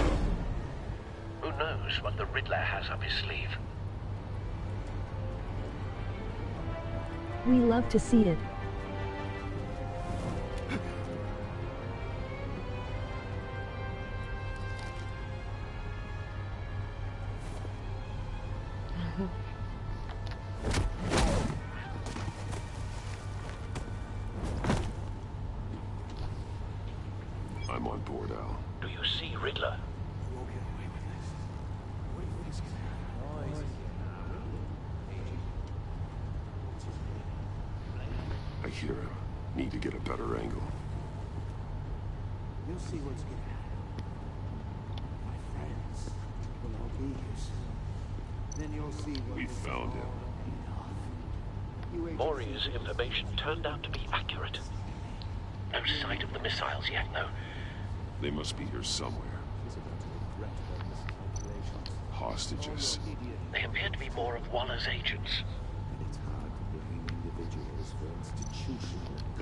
Who knows what the Riddler has up his sleeve? We love to see it. I'm on board, Al. Do you see Riddler? I hear him. Need to get a better angle. You'll see what's gonna happen. My friends will all be here soon. Then you'll see what We found him. Maury's information turned out to be accurate. No sight of the missiles yet, though. They must be here somewhere. Hostages. They appear to be more of Waller's agents.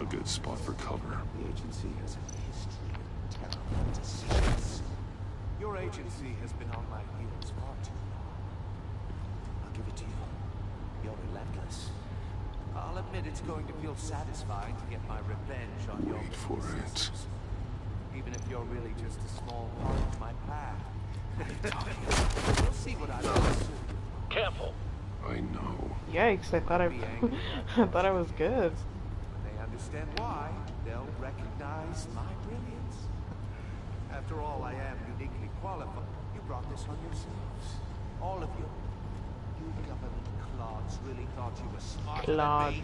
A good spot for cover. The agency has a history of terrible decisions. Your agency has been on my heels far too long. I'll give it to you. You're relentless. I'll admit it's going to feel satisfying to get my revenge on your Wait for it. even if you're really just a small part of my path. You'll see what I do soon. Careful. I know. Yikes! I thought I thought I was good. When they understand why, they'll recognize my brilliance. After all, I am uniquely qualified. You brought this on yourselves. All of you. You government clods really thought you were smarter than me.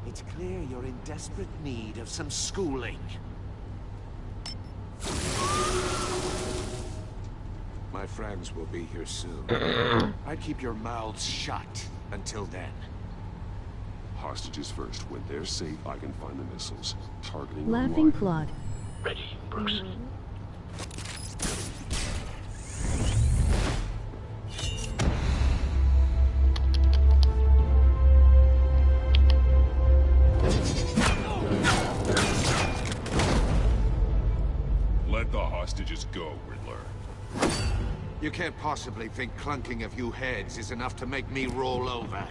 It's clear you're in desperate need of some schooling. My friends will be here soon. I'd keep your mouths shut until then. Hostages first. When they're safe, I can find the missiles. Targeting Laughing online. Claude. Ready, Bruce. Let the hostages go, Riddler. You can't possibly think clunking a few heads is enough to make me roll over.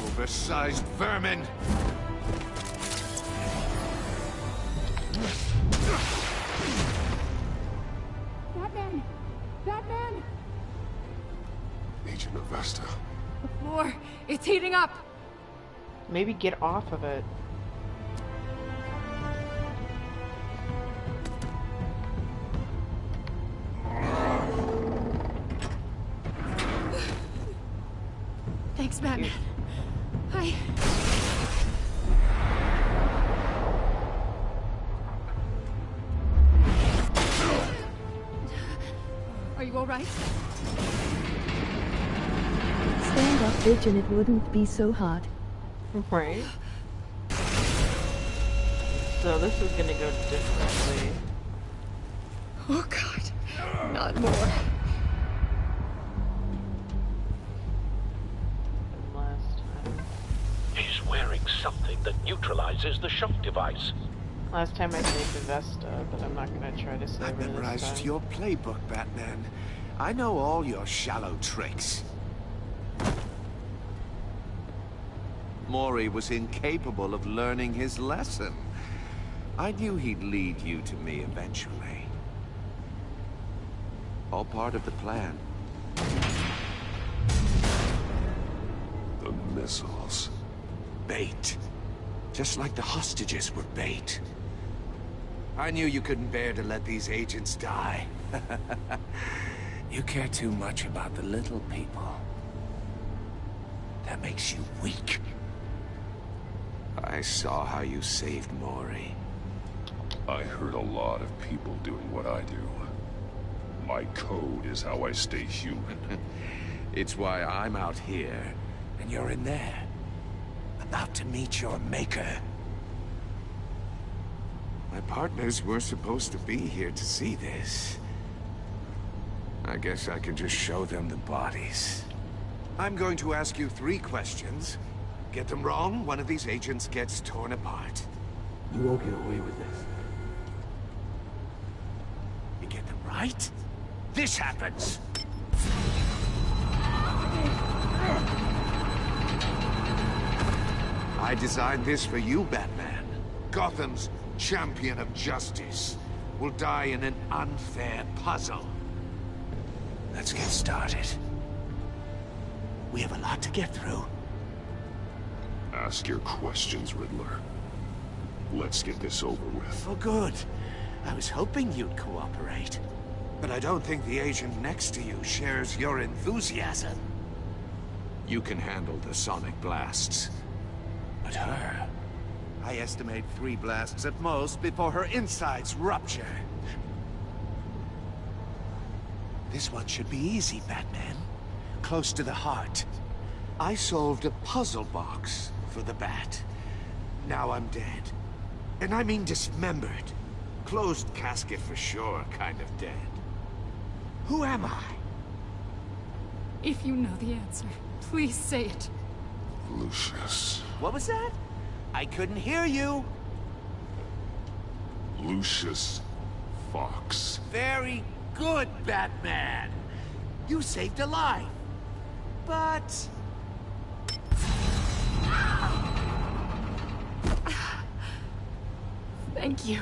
Oversized vermin! Batman! Batman! Agent Avesta. The floor! It's heating up! Maybe get off of it. Thanks, Batman. Are you alright? Stand up, bitch, and it wouldn't be so hot. Right? So this is gonna go differently. Oh god. Not more. Unless... neutralizes the shock device. Last time I saved Avesta, but I'm not gonna try to save I've her this memorized time. your playbook, Batman. I know all your shallow tricks. Mori was incapable of learning his lesson. I knew he'd lead you to me eventually. All part of the plan. The missiles. Bait. Just like the hostages were bait. I knew you couldn't bear to let these agents die. You care too much about the little people. That makes you weak. I saw how you saved Mori. I heard a lot of people doing what I do. My code is how I stay human. It's why I'm out here, and you're in there. About to meet your maker. My partners were supposed to be here to see this. I guess I can just show them the bodies. I'm going to ask you 3 questions. Get them wrong, one of these agents gets torn apart. You won't get away with this. You get them right, this happens. I designed this for you, Batman. Gotham's champion of justice will die in an unfair puzzle. Let's get started. We have a lot to get through. Ask your questions, Riddler. Let's get this over with. Oh, good. I was hoping you'd cooperate. But I don't think the agent next to you shares your enthusiasm. You can handle the sonic blasts. But her... I estimate 3 blasts at most before her insides rupture. This one should be easy, Batman. Close to the heart. I solved a puzzle box for the Bat. Now I'm dead. And I mean dismembered. Closed casket for sure, kind of dead. Who am I? If you know the answer, please say it. Lucius. What was that? I couldn't hear you. Lucius Fox. Very good, Batman. You saved a life. But... Thank you.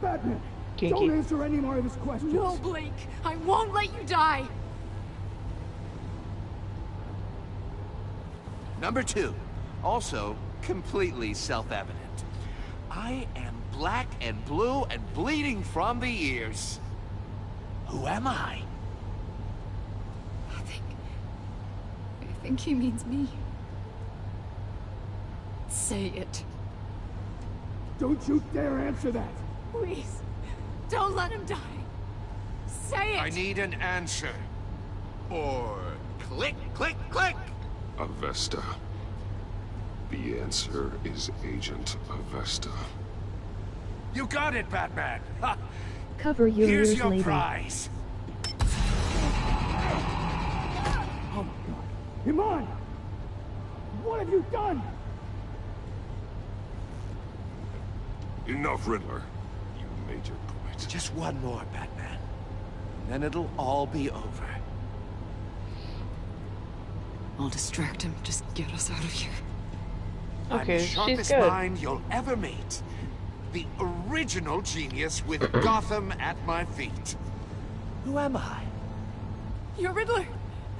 Batman, Kinky. don't answer any more of his questions. No, Blake. I won't let you die. Number 2. Also, completely self-evident. I am black and blue and bleeding from the ears. Who am I? I think he means me. Say it. Don't you dare answer that. Please. Don't let him die. Say it. I need an answer. Or click, click, click. Avesta. The answer is Agent Avesta. You got it, Batman. Ha. Cover your Here's ears your later. prize. Oh my God. Iman! What have you done? Enough, Riddler. You made your point. Just one more, Batman. And then it'll all be over. I'll distract him. Just get us out of here. Okay, I'm the she's sharpest good. mind you'll ever meet. The original genius with Gotham at my feet. Who am I? You're Riddler.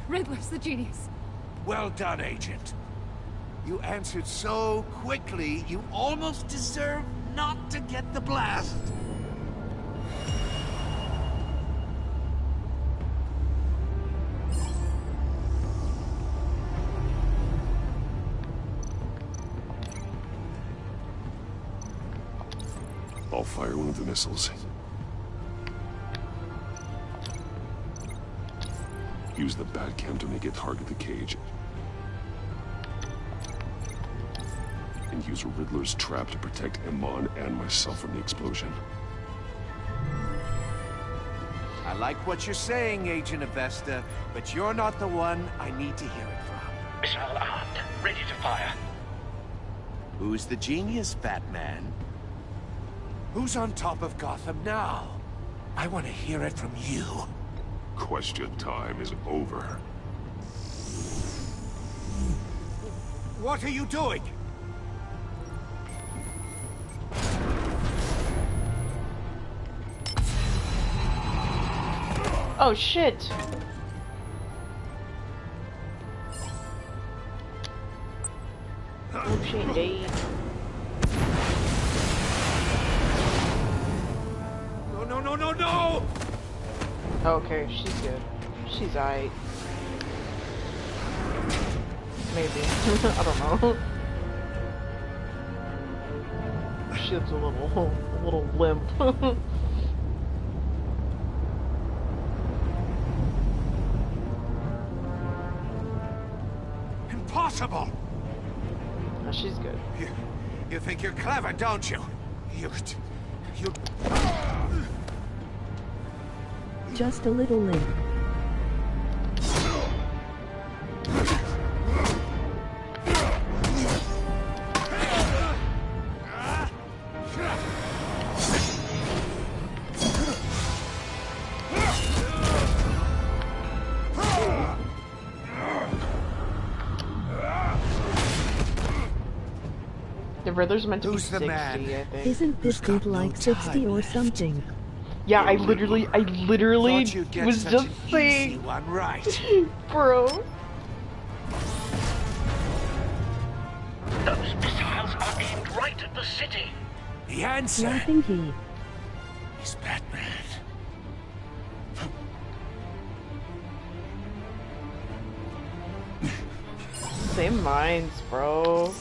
Riddler's the genius. Well done, Agent. You answered so quickly, you almost deserve not to get the blast. I'll fire one of the missiles. Use the Batcam to make it target the cage. And use Riddler's trap to protect Iman and myself from the explosion. I like what you're saying, Agent Avesta, but you're not the one I need to hear it from. Missile armed, ready to fire. Who's the genius, Batman? Who's on top of Gotham now? I want to hear it from you. Question time is over. What are you doing? Oh shit! Oh shit, Dave. No! Okay, she's good. She's aight. Maybe. I don't know. She looks a little limp. Impossible! Oh, she's good. You think you're clever, don't you? You... Just a little limp. The Riddler's meant to be Who's the 60, man? I think. Isn't this dude like 60 or something? Yeah, I literally was just saying, one, right? Bro. Those missiles are aimed right at the city. The answer Laughing he. is Batman. Same minds, bro.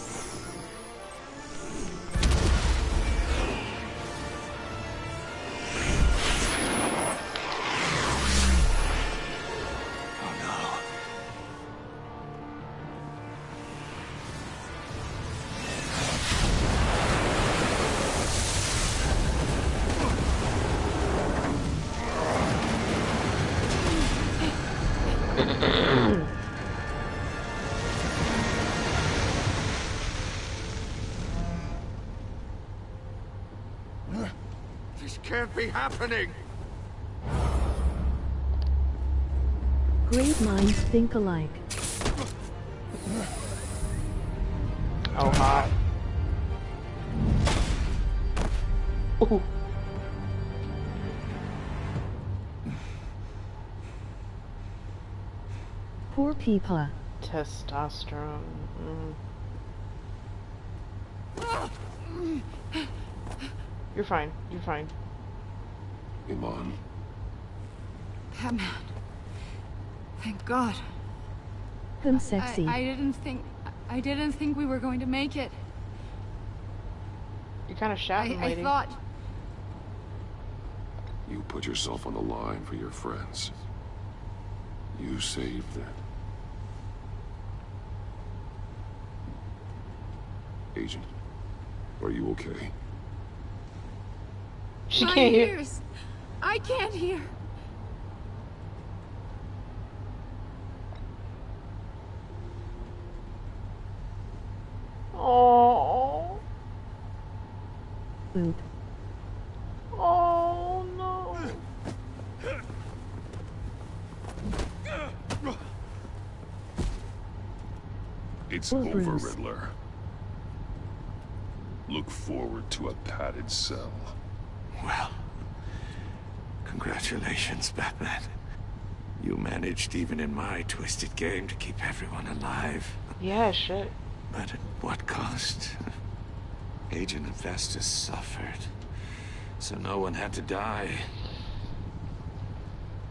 This can't be happening! Great minds think alike. Oh, hot. Ooh. Poor Peepa. Testosterone. You're fine. You're fine. Iman. Batman. Thank God. Him sexy. I didn't think we were going to make it. You kind of shot him, lady. I thought... You put yourself on the line for your friends. You saved them. Agent, are you okay? She My can't hear. ears. I can't hear. Oh. Oop. Oh no. It's Poor over, Bruce. Riddler. Look forward to a padded cell. Well, congratulations, Batman. You managed, even in my twisted game, to keep everyone alive. Yeah, shit. But at what cost? Agent Infestus suffered, so no one had to die.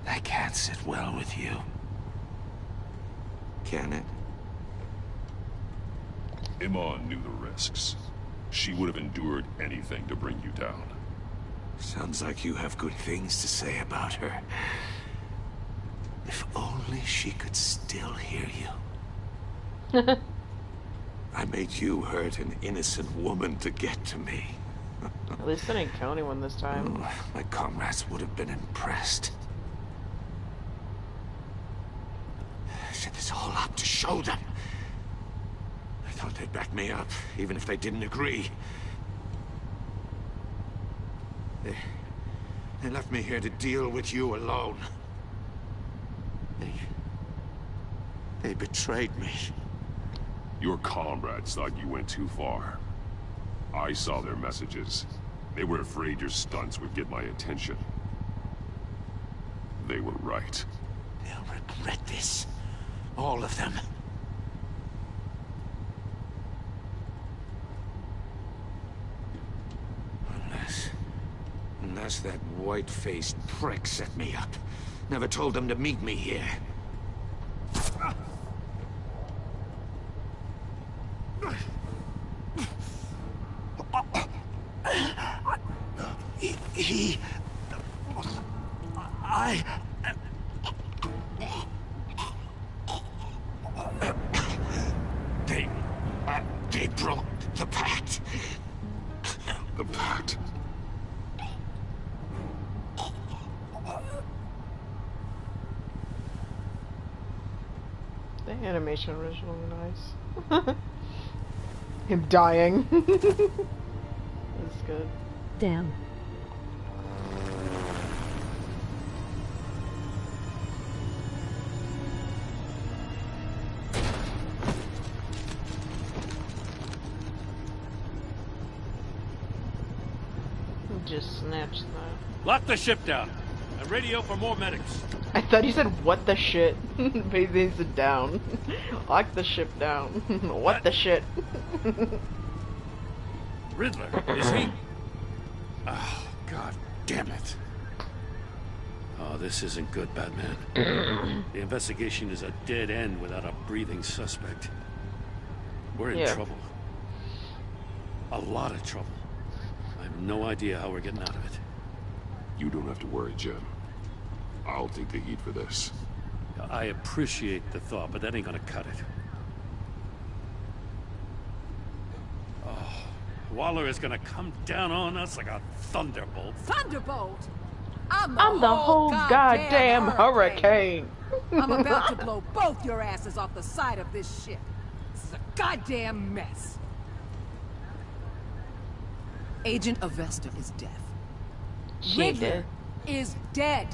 That can't sit well with you. Can it? Iman knew the risks. She would have endured anything to bring you down. Sounds like you have good things to say about her. If only she could still hear you. I made you hurt an innocent woman to get to me. At least I didn't kill anyone this time. Oh, my comrades would have been impressed. Set this all up to show them. I thought They backed me up, even if they didn't agree. They left me here to deal with you alone. They betrayed me. Your comrades thought you went too far. I saw their messages. They were afraid your stunts would get my attention. They were right. They'll regret this. All of them. Unless that white-faced prick set me up. Never told them to meet me here. They broke the pact. The pact? The animation was really nice. Him dying. That's good. Damn. Just snatched that. Lock the ship down. And radio for more medics. I thought he said, what the shit? But he said down. Lock the ship down. What the shit? Riddler, is he? Oh, god damn it. Oh, this isn't good, Batman. The investigation is a dead end without a breathing suspect. We're in trouble. A lot of trouble. I have no idea how we're getting out of it. You don't have to worry, Jim. I'll take the heat for this. I appreciate the thought, but that ain't gonna cut it. Oh, Waller is gonna come down on us like a thunderbolt. Thunderbolt? I'm the whole goddamn hurricane. I'm about to blow both your asses off the side of this ship. This is a goddamn mess. Agent Avesta is dead. Riddler is dead.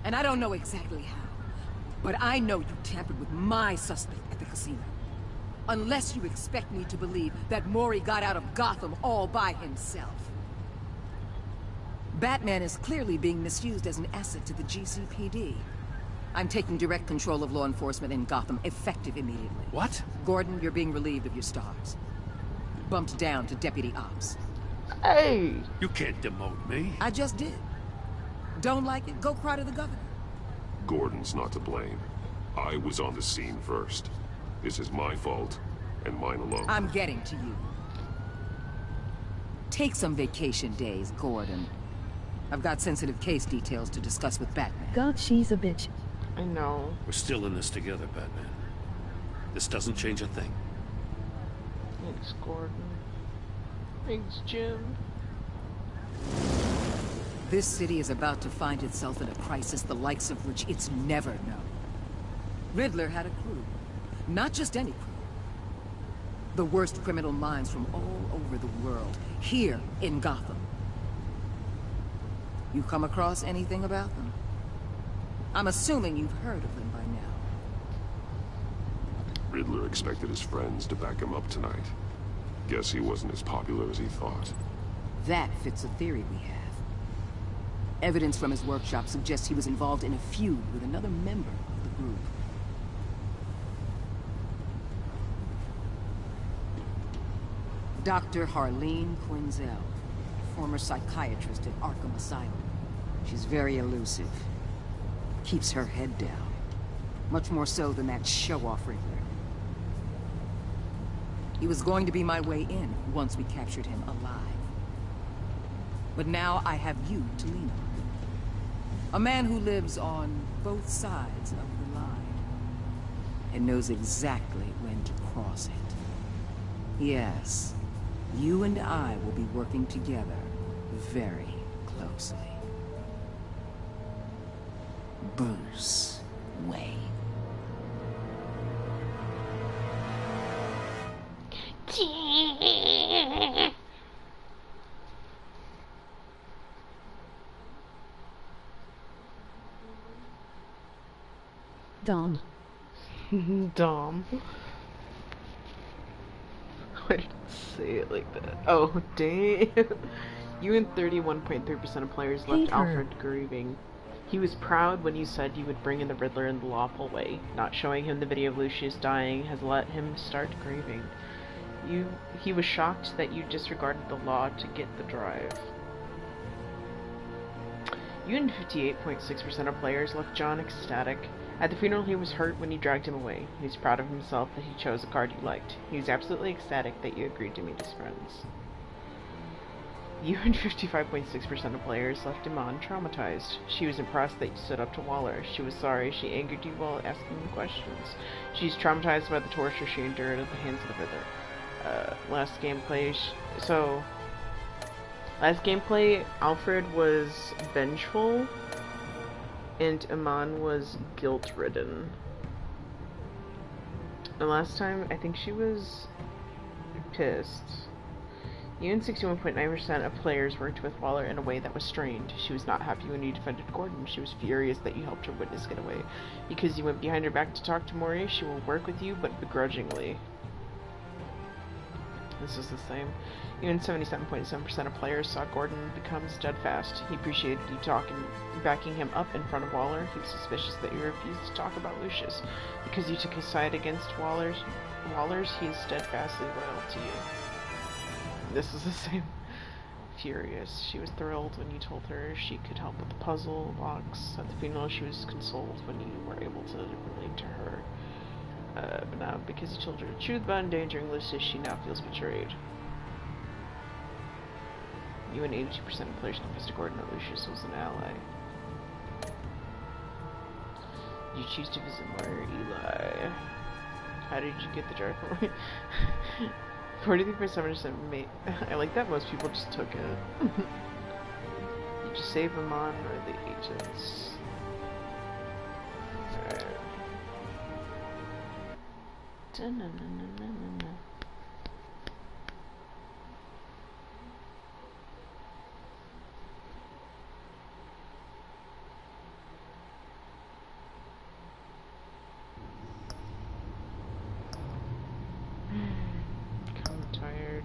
And I don't know exactly how. But I know you tampered with my suspect at the casino. Unless you expect me to believe that Mori got out of Gotham all by himself. Batman is clearly being misused as an asset to the GCPD. I'm taking direct control of law enforcement in Gotham, effective immediately. What? Gordon, you're being relieved of your stars. Bumped down to Deputy Ops. Hey! You can't demote me. I just did. Don't like it? Go cry to the governor. Gordon's not to blame. I was on the scene first. This is my fault, and mine alone. I'm getting to you. Take some vacation days, Gordon. I've got sensitive case details to discuss with Batman. God, she's a bitch. I know. We're still in this together, Batman. This doesn't change a thing. Thanks, Gordon. Thanks, Jim. This city is about to find itself in a crisis the likes of which it's never known. Riddler had a crew. Not just any crew. The worst criminal minds from all over the world, here in Gotham. You come across anything about them? I'm assuming you've heard of them by now. Riddler expected his friends to back him up tonight. Guess he wasn't as popular as he thought. That fits a theory we have. Evidence from his workshop suggests he was involved in a feud with another member of the group. Dr. Harleen Quinzel, former psychiatrist at Arkham Asylum. She's very elusive. Keeps her head down. Much more so than that show-off Riddler. He was going to be my way in once we captured him alive. But now I have you to lean on. A man who lives on both sides of the line. And knows exactly when to cross it. Yes, you and I will be working together very closely. Bruce Wayne. Dom. Dom. Why did it say it like that? Oh, dang. You and 31.3% of players left Alfred grieving. He was proud when you said you would bring in the Riddler in the lawful way. Not showing him the video of Lucius dying has let him start grieving. He was shocked that you disregarded the law to get the drive. You and 58.6% of players left John ecstatic. At the funeral, he was hurt when you dragged him away. He was proud of himself that he chose a card you liked. He was absolutely ecstatic that you agreed to meet his friends. You and 55.6% of players left Iman traumatized. She was impressed that you stood up to Waller. She was sorry she angered you while asking him questions. She's traumatized by the torture she endured at the hands of the Riddler. Last gameplay, Alfred was vengeful, and Iman was guilt-ridden. And last time, I think she was pissed. You and 61.9% of players worked with Waller in a way that was strained. She was not happy when you defended Gordon. She was furious that you helped her witness get away. Because you went behind her back to talk to Maury, she will work with you, but begrudgingly. This is the same. You and 77.7% of players saw Gordon become steadfast. He appreciated you backing him up in front of Waller. He was suspicious that you refused to talk about Lucius. Because you took his side against Waller's, he is steadfastly loyal to you. This is the same. Furious. She was thrilled when you told her she could help with the puzzle box. At the funeral, she was consoled when you were able to relate to her. But now, because you told her the truth about endangering Lucius, she now feels betrayed. You and 82% of players confessed to Gordon that Lucius was an ally. You choose to visit Moira Eli. How did you get the drive from 43.7% made. I like that most people just took it. Did you save Iman or the agents? Alright. I'm tired.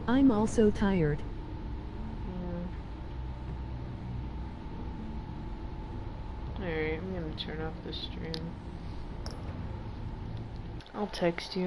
I'm also tired. Alright, I'm gonna turn off the stream. I'll text you.